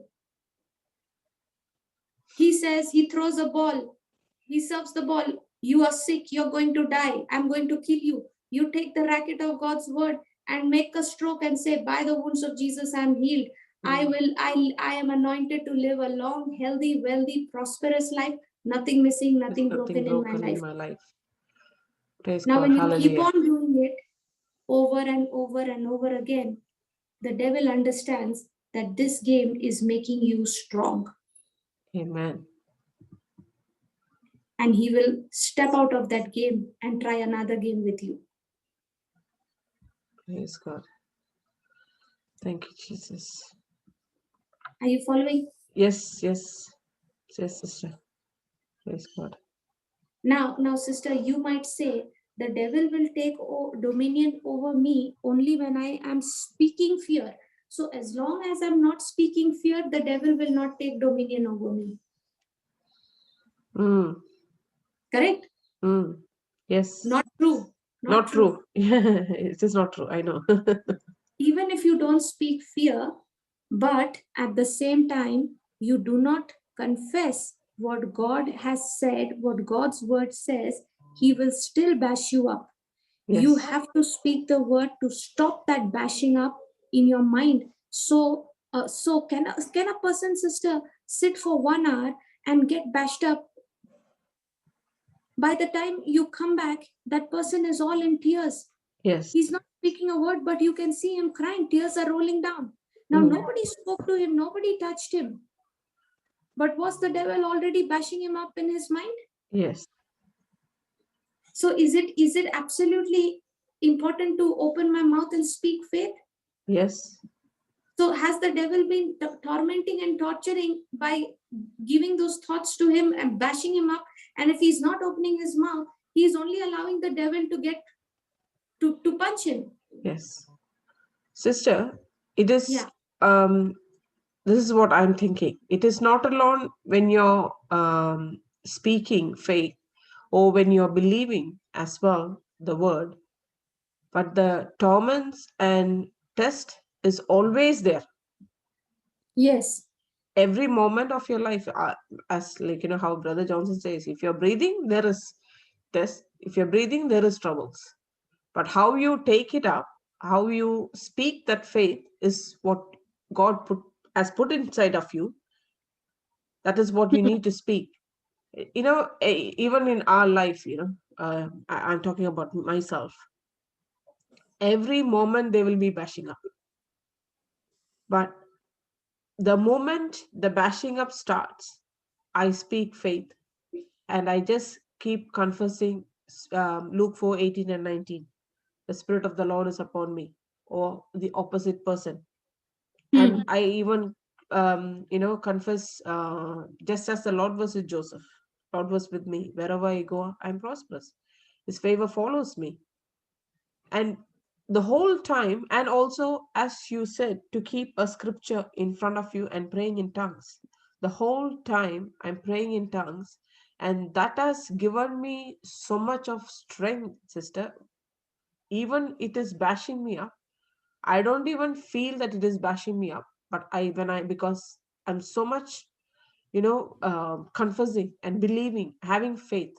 He says, he throws a ball. He serves the ball. You are sick. You're going to die. I'm going to kill you. You take the racket of God's word and make a stroke and say, by the wounds of Jesus, I'm healed. I am anointed to live a long, healthy, wealthy, prosperous life. Nothing missing, There's nothing nothing broken in my broken in life. my life. Praise Now, God. when you keep Hallelujah. on doing it over and over and over again, the devil understands that this game is making you strong. Amen. And he will step out of that game and try another game with you. Praise God. Thank you, Jesus. Are you following? Yes, yes. Yes, sister. Praise God. Now, sister, you might say the devil will take dominion over me only when I am speaking fear. So as long as I'm not speaking fear, the devil will not take dominion over me. Mm. Correct? Mm. Yes. Not true. Not true. It is not true. I know. Even if you don't speak fear, but at the same time, you do not confess what God has said, what God's word says, he will still bash you up. You Yes. have to speak the word to stop that bashing up in your mind. So can a person, sister, sit for 1 hour and get bashed up? By the time you come back, that person is all in tears. Yes. He's not speaking a word, but you can see him crying. Tears are rolling down. Now, Mm. nobody spoke to him, nobody touched him. But was the devil already bashing him up in his mind? Yes. So is it absolutely important to open my mouth and speak faith? Yes. So has the devil been tormenting and torturing by giving those thoughts to him and bashing him up? And if he's not opening his mouth, he's only allowing the devil to get to punch him. Yes. Sister, it is Yeah. this is what I'm thinking. It is not alone when you're speaking faith or when you're believing as well the word, but the torments and test is always there. Yes. Every moment of your life, as like how Brother Johnson says, if you're breathing, there is test. If you're breathing, there is troubles. But how you take it up, how you speak that faith is what God has put inside of you. That is what you need to speak. Even in our life, I'm talking about myself. Every moment they will be bashing up. But the moment the bashing up starts, I speak faith and I just keep confessing Luke 4:18 and 19. The Spirit of the Lord is upon me, or the opposite person. And I even, confess, just as the Lord was with Joseph, Lord was with me. Wherever I go, I'm prosperous. His favor follows me. And the whole time, and also, as you said, to keep a scripture in front of you and praying in tongues. The whole time, I'm praying in tongues. And that has given me so much of strength, sister. Even it is bashing me up. I don't even feel that it is bashing me up, but because I'm so much, confessing and believing, having faith,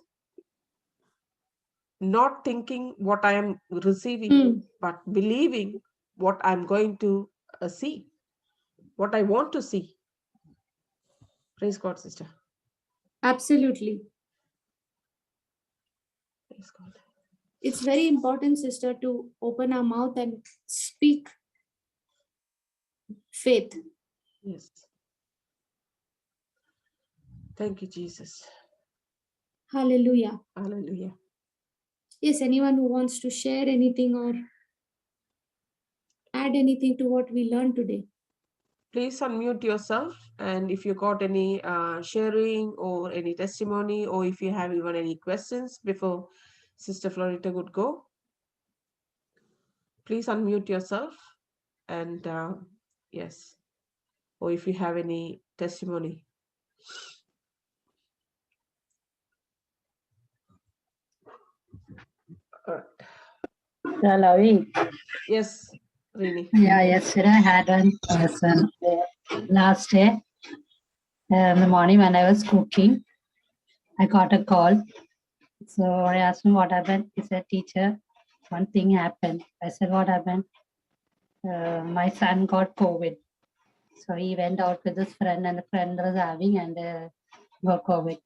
not thinking what I am receiving, but believing what I'm going to see, what I want to see. Praise God, sister. Absolutely. Praise God. It's very important, sister, to open our mouth and speak faith. Yes. Thank you, Jesus. Hallelujah. Hallelujah. Yes, anyone who wants to share anything or add anything to what we learned today? Please unmute yourself, and if you got any sharing or any testimony, or if you have even any questions before Sister Florita would go, please unmute yourself, and yes, or if you have any testimony. Lavi. Yes, Rini. Yeah, yesterday I had one person last day in the morning when I was cooking. I got a call. So I asked him what happened. He said, teacher, one thing happened. I said, what happened? My son got COVID. So he went out with his friend and the friend was having and got COVID.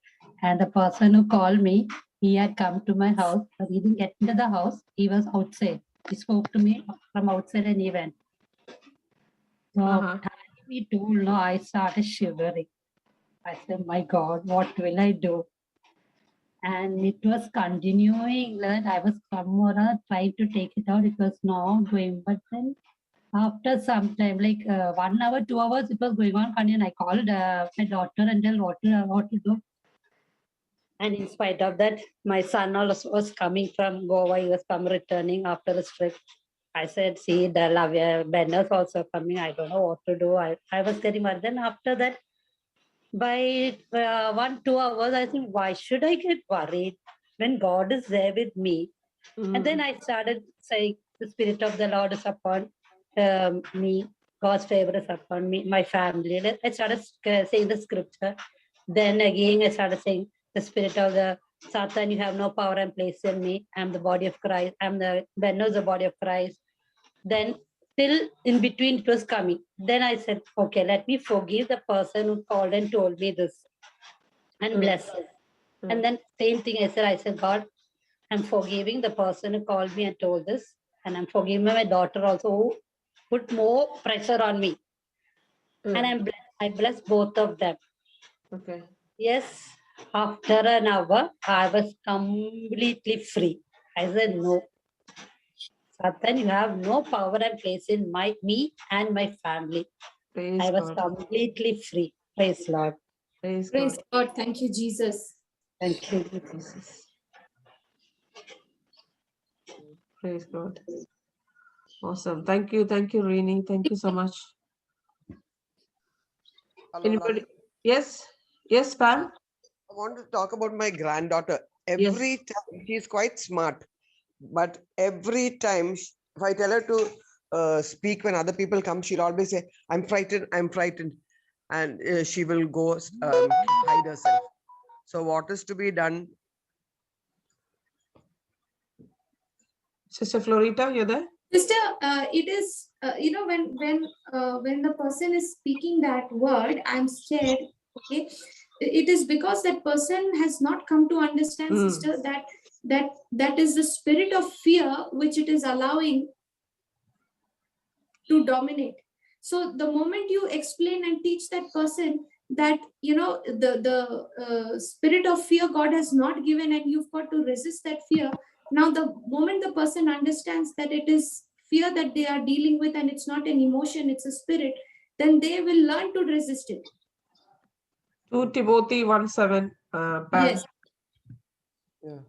And the person who called me, he had come to my house, but he didn't get into the house. He was outside. He spoke to me from outside and he went. So he told, no, I started shivering. I said, my God, what will I do? And it was continuing that I was somewhere trying to take it out. It was not going. But then after some time, like 1 hour, 2 hours, it was going on. And I called my daughter and told what to do. And in spite of that, my son also was coming from Goa. He was returning after his trip. I said, see, the Benner's also coming. I don't know what to do. I was getting worried. Then after that, by 1, 2 hours, I think, why should I get worried when God is there with me? And then I started saying, the Spirit of the Lord is upon me. God's favor is upon me, my family. I started saying the scripture. Then again, I started saying, the Spirit of the Satan, you have no power and place in me. I'm the body of Christ. I'm the Benno's the body of Christ. Then till in between it was coming. Then I said, okay, let me forgive the person who called and told me this and bless him. And then same thing I said, God, I'm forgiving the person who called me and told this. And I'm forgiving my daughter also who put more pressure on me. And I bless both of them. Okay. Yes, after an hour, I was completely free. I said, no. Satan, you have no power and place in me and my family. Praise I was God. completely free. Praise Lord. Praise Praise God. God. Thank you, Jesus. Thank you. Jesus. Praise God. Awesome. Thank you, Rini. Thank you so much. Hello, Anybody? Lavi. Yes. Yes, Pam. I want to talk about my granddaughter. Yes. Every time she's quite smart, but every time if I tell her to speak when other people come, she'll always say, "I'm frightened. I'm frightened," and she will go hide herself. So, what is to be done? Sister Florita, you're there? Sister, it is when the person is speaking that word, I'm scared. Okay, it is because that person has not come to understand, sister, that is the spirit of fear which it is allowing to dominate. So the moment you explain and teach that person that the spirit of fear God has not given, and you've got to resist that fear. Now the moment the person understands that it is fear that they are dealing with and it's not an emotion, it's a spirit, then they will learn to resist it. 2 Timothy 1:7. Pam. Yes. Yeah.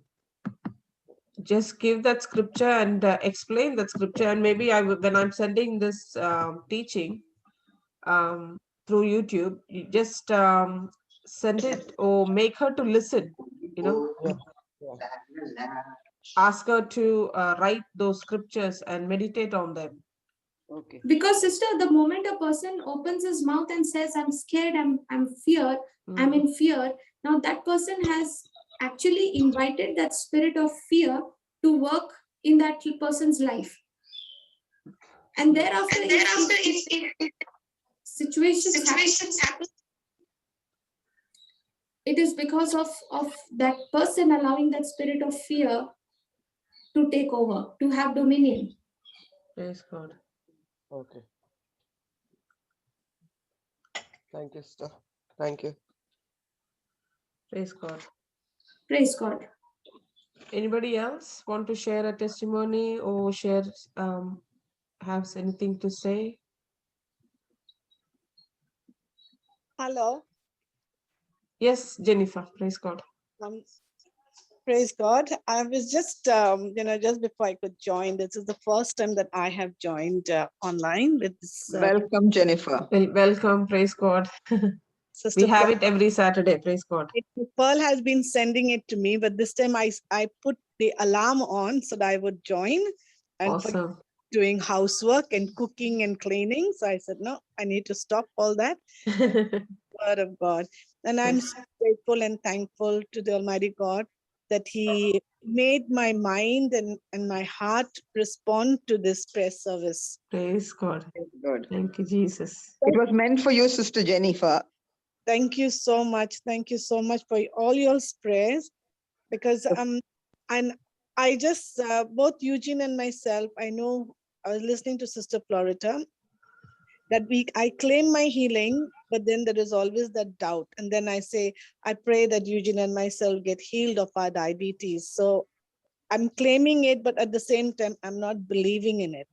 Just give that scripture and explain that scripture, and maybe when I'm sending this teaching through YouTube, you just send it or make her to listen. Ask her to write those scriptures and meditate on them. Okay. Because sister, the moment a person opens his mouth and says, I'm scared, I'm fear, I'm in fear, now that person has actually invited that spirit of fear to work in that person's life. And thereafter, if situations happen, it is because of that person allowing that spirit of fear to take over, to have dominion. Praise God. Okay. Thank you, sister. Thank you. Praise God. Praise God. Anybody else want to share a testimony or share have anything to say? Hello. Yes, Jennifer. Praise God. Praise God. I was just, just before I could join, this is the first time that I have joined online with this Welcome, Jennifer. Welcome. Praise God. sister. We have it every Saturday. Praise God. Pearl has been sending it to me, but this time I put the alarm on so that I would join and Awesome. doing housework and cooking and cleaning. So I said, no, I need to stop all that. Word of God. And I'm so grateful and thankful to the Almighty God that He made my mind and my heart respond to this prayer service. Praise God. Good. Thank you, Jesus. It was meant for you, Sister Jennifer. Thank you so much. Thank you so much for all your prayers, because and I just both Eugene and myself, I know I was listening to Sister Florita that I claim my healing, but then there is always that doubt. And then I say, I pray that Eugene and myself get healed of our diabetes. So I'm claiming it, but at the same time, I'm not believing in it.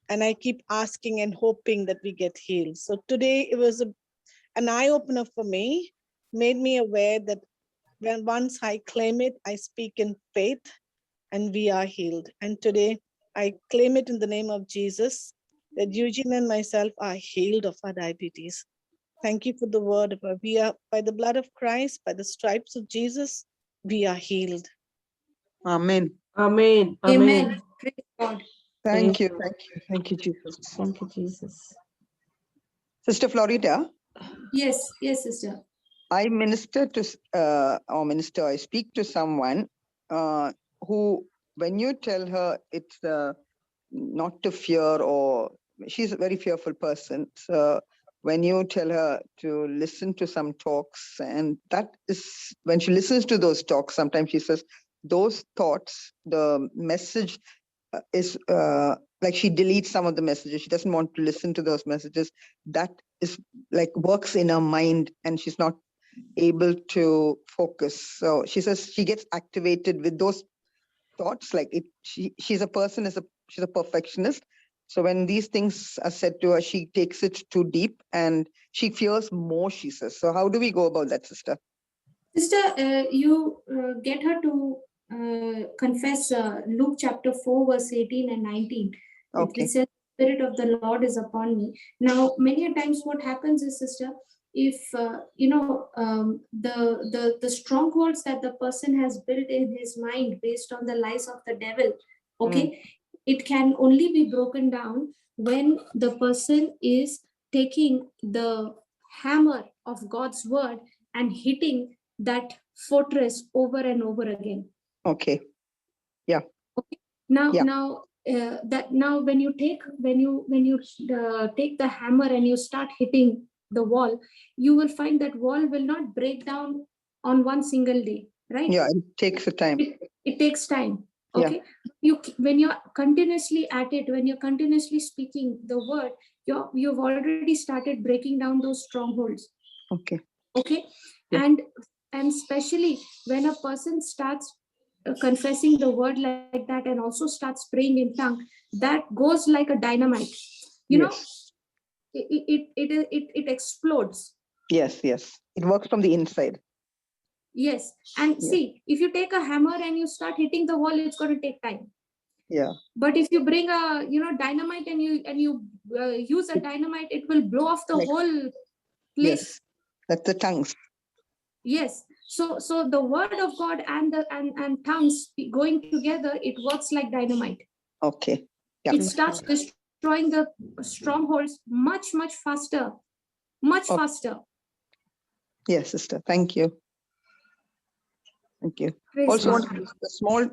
And I keep asking and hoping that we get healed. So today it was an eye-opener for me, made me aware that when once I claim it, I speak in faith and we are healed. And today I claim it in the name of Jesus, that Eugene and myself are healed of our diabetes. Thank you for the word. We are, by the blood of Christ, by the stripes of Jesus, we are healed. Amen. Amen. Amen. Praise God. Thank you. Praise Thank you. Thank you, Jesus. Thank you, Jesus. Sister Florita, Yes, sister. I minister to, I speak to someone who, when you tell her it's not to fear, or she's a very fearful person. So when you tell her to listen to some talks, and that is when she listens to those talks, sometimes she says those thoughts, the message is like she deletes some of the messages. She doesn't want to listen to those messages. That is like works in her mind, and she's not able to focus. So she says she gets activated with those thoughts. Like she's a person, she's a perfectionist. So when these things are said to her, she takes it too deep and she fears more, she says. So how do we go about that, sister? Sister, you get her to confess Luke chapter 4, verse 18 and 19. Okay. It says, the Spirit of the Lord is upon me. Now, many a times what happens is, sister, if the strongholds that the person has built in his mind based on the lies of the devil, okay, it can only be broken down when the person is taking the hammer of God's word and hitting that fortress over and over again. Okay. Yeah. Okay. Now, yeah. Now when you take the hammer and you start hitting the wall, you will find that wall will not break down on one single day, right? Yeah, it takes a time. It takes time. Okay. Yeah. When you're continuously at it, when you're continuously speaking the word, you've already started breaking down those strongholds. Okay. Okay. Yeah. And especially when a person starts confessing the word like that and also starts praying in tongue, that goes like a dynamite. You know, it explodes. Yes. It works from the inside. Yes. And see, if you take a hammer and you start hitting the wall, it's going to take time. Yeah. But if you bring a dynamite and you use a dynamite, it will blow off the whole place. Yes. That's the tongues. Yes. So the word of God and tongues going together, it works like dynamite. Okay. Yeah. It starts destroying the strongholds much faster. Faster. Yes, sister. Thank you. Thank you. Praise also, God. a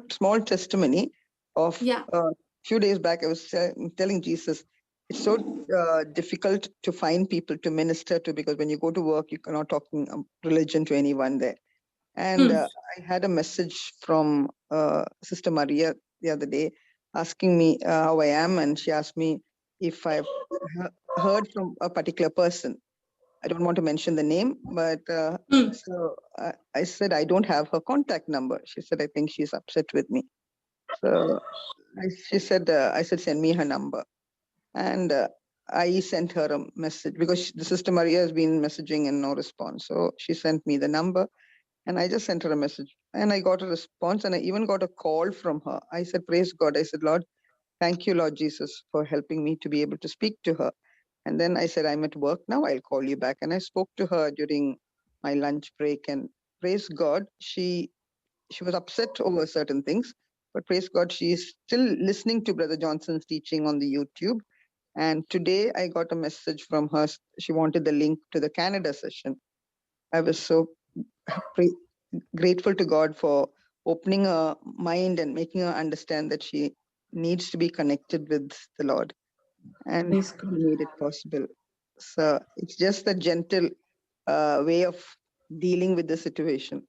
small testimony of a few days back. I was telling Jesus, it's so difficult to find people to minister to, because when you go to work, you cannot talk religion to anyone there. And I had a message from Sister Maria the other day asking me how I am, and she asked me if I've heard from a particular person. I don't want to mention the name, but so I said I don't have her contact number. She said, I think she's upset with me. So she said, I said, send me her number. And I sent her a message because the Sister Maria has been messaging and no response. So she sent me the number and I just sent her a message and I got a response, and I even got a call from her. I said, praise God. I said, Lord, thank you, Lord Jesus, for helping me to be able to speak to her. And then I said, I'm at work now, I'll call you back. And I spoke to her during my lunch break, and praise God, she was upset over certain things, but praise God, she is still listening to Brother Johnson's teaching on the YouTube. And today I got a message from her. She wanted the link to the Canada session. I was so grateful to God for opening her mind and making her understand that she needs to be connected with the Lord. And He made it possible. So it's just a gentle way of dealing with the situation.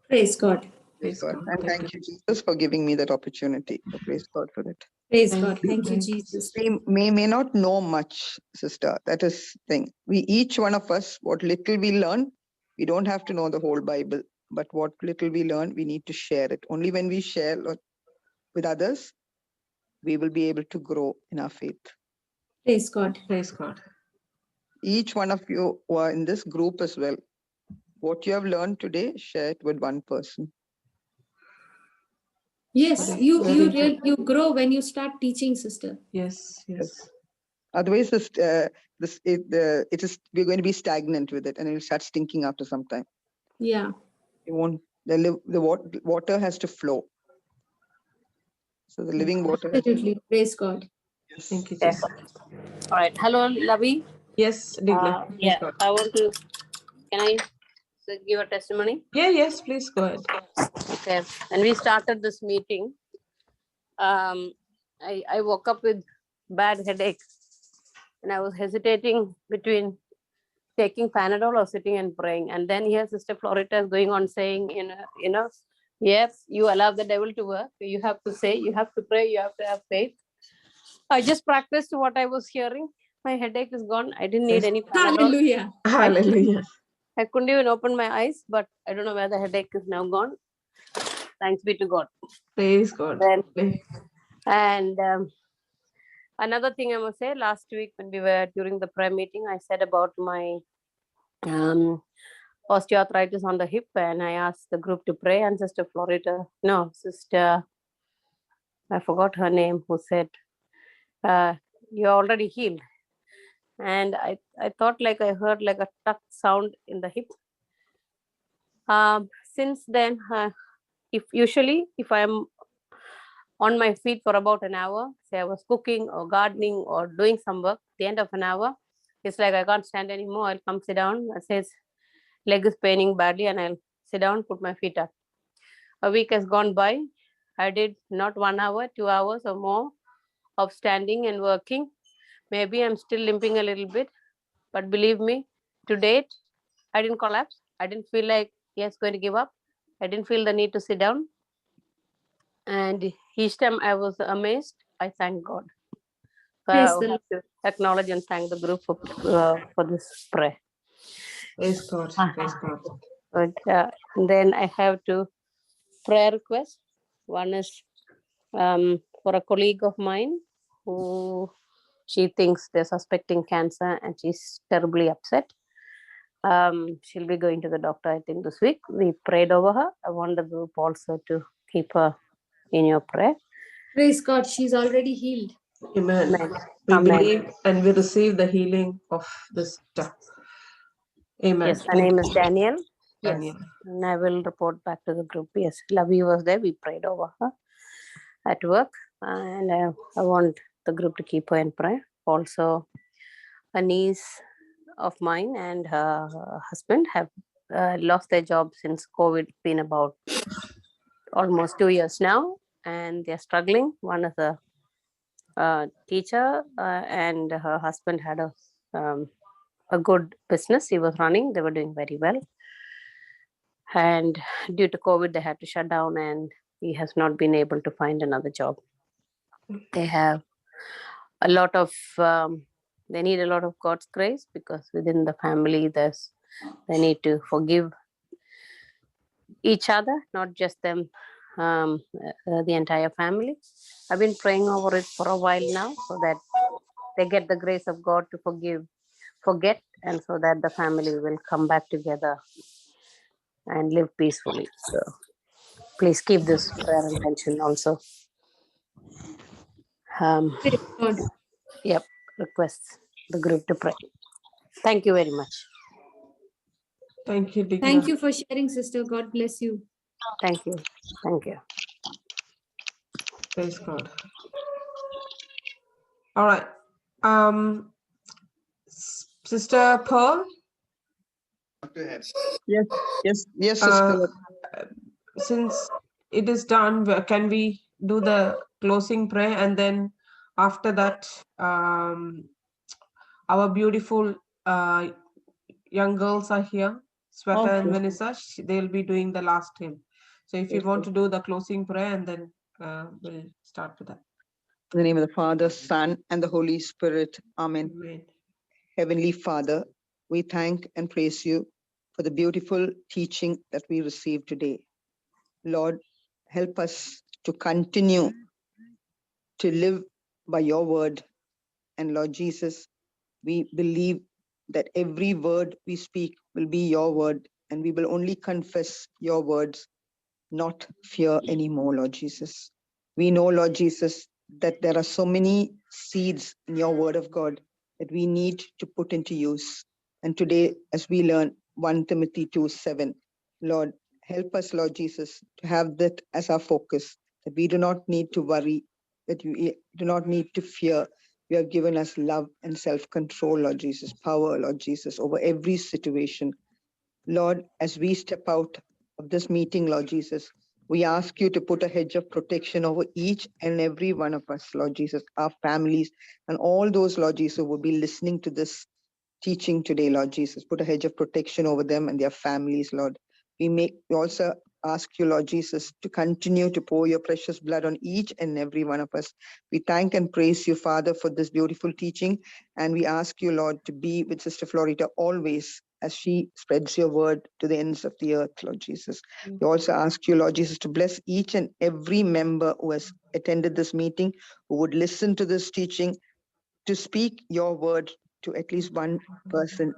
Praise God. Praise God. And thank you, Jesus, for giving me that opportunity. So praise God for it. Praise God. Thank you, Jesus. We may not know much, sister. That is the thing. We, each one of us, what little we learn, we don't have to know the whole Bible, but what little we learn, we need to share it. Only when we share with others, we will be able to grow in our faith. Praise God. Praise God. Each one of you who are in this group as well, what you have learned today, share it with one person. Yes, you grow when you start teaching, sister. Yes, yes. Otherwise, we're going to be stagnant with it, and it will start stinking after some time. Yeah. It won't. The water has to flow. So the living water. Absolutely. Praise God. Yes. Thank you, Okay. Jesus. All right. Hello, Lavi. Yes, Digna. Yeah, I want to. Can I give a testimony? Yeah, yes, please go ahead. Okay. When we started this meeting, I woke up with bad headache, and I was hesitating between taking Panadol or sitting and praying. And then here, Sister Florita is going on saying, yes, you allow the devil to work. You have to say, you have to pray, you have to have faith. I just practiced what I was hearing. My headache is gone. I didn't need any Panadol. Hallelujah. Hallelujah. I couldn't even open my eyes, but I don't know where the headache is now gone. Thanks be to God. Praise God. And another thing I must say, last week when we were during the prayer meeting, I said about my osteoarthritis on the hip, and I asked the group to pray, and Sister I forgot her name, who said, you're already healed. And I thought like I heard like a tuck sound in the hip. Since then, if I'm on my feet for about an hour, say I was cooking or gardening or doing some work, at the end of an hour, it's like I can't stand anymore. I'll come sit down. I says leg is paining badly, and I'll sit down, put my feet up. A week has gone by. I did not 1 hour, 2 hours or more of standing and working. Maybe I'm still limping a little bit, but believe me, to date, I didn't collapse. I didn't feel like, yes, going to give up. I didn't feel the need to sit down. And each time I was amazed, I thank God. So I have to acknowledge and thank the group for this prayer. Praise God. Praise God. But then I have two prayer requests. One is for a colleague of mine who she thinks they're suspecting cancer, and she's terribly upset. She'll be going to the doctor, I think, this week. We prayed over her. I want the group also to keep her in your prayer. Praise God. She's already healed. Amen. Amen. We Amen. believe and we receive the healing of this sister. Amen. Yes, her name is Daniel. Daniel. Yes, and I will report back to the group. Yes, Lavi was there. We prayed over her at work, and I want the group to keep her in prayer. Also, a niece of mine and her husband have lost their job since COVID. Been about almost 2 years now, and they're struggling. One is a teacher, and her husband had a good business he was running. They were doing very well. And due to COVID, they had to shut down, and he has not been able to find another job. They have a lot of, they need a lot of God's grace, because within the family, they need to forgive each other, not just them, the entire family. I've been praying over it for a while now, so that they get the grace of God to forget, and so that the family will come back together and live peacefully. So please keep this prayer intention also. Praise God. Yep, request the group to pray. Thank you very much. Thank you, Digna. Thank you for sharing, sister. God bless you. Thank you. Thank you. Praise God. All right. Sister Pearl, Yes, sister. since it is done, can we do the closing prayer? And then after that, our beautiful young girls are here, Sweta and Okay. Vanessa. They'll be doing the last hymn. So if you Yes, want to do the closing prayer, and then we'll start with that. In the name of the Father, Son, and the Holy Spirit. Amen. Amen. Heavenly Father, we thank and praise you for the beautiful teaching that we received today. Lord, help us to continue to live by your word. And Lord Jesus, we believe that every word we speak will be your word, and we will only confess your words, not fear anymore, Lord Jesus. We know, Lord Jesus, that there are so many seeds in your word of God that we need to put into use. And today, as we learn 1 Timothy 2:7, Lord, help us, Lord Jesus, to have that as our focus, that we do not need to worry, that we do not need to fear. You have given us love and self-control, Lord Jesus, power, Lord Jesus, over every situation. Lord, as we step out of this meeting, Lord Jesus, we ask you to put a hedge of protection over each and every one of us, Lord Jesus, our families, and all those, Lord Jesus, who will be listening to this teaching today, Lord Jesus. Put a hedge of protection over them and their families, Lord. We also ask you, Lord Jesus, to continue to pour your precious blood on each and every one of us. We thank and praise you, Father, for this beautiful teaching. And we ask you, Lord, to be with Sister Florita always as she spreads your word to the ends of the earth, Lord Jesus. We also ask you, Lord Jesus, to bless each and every member who has attended this meeting, who would listen to this teaching, to speak your word to at least one person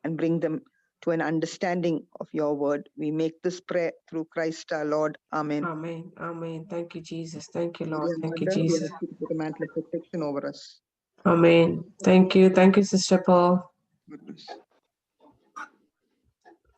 and bring them to an understanding of your word. We make this prayer through Christ our Lord. Amen. Amen. Amen. Thank you, Jesus. Thank you, Lord. Dear Thank you, Mother, we Jesus. ask you to put a mantle of protection over us. Amen. Thank you. Thank you, Sister Pearl. God bless.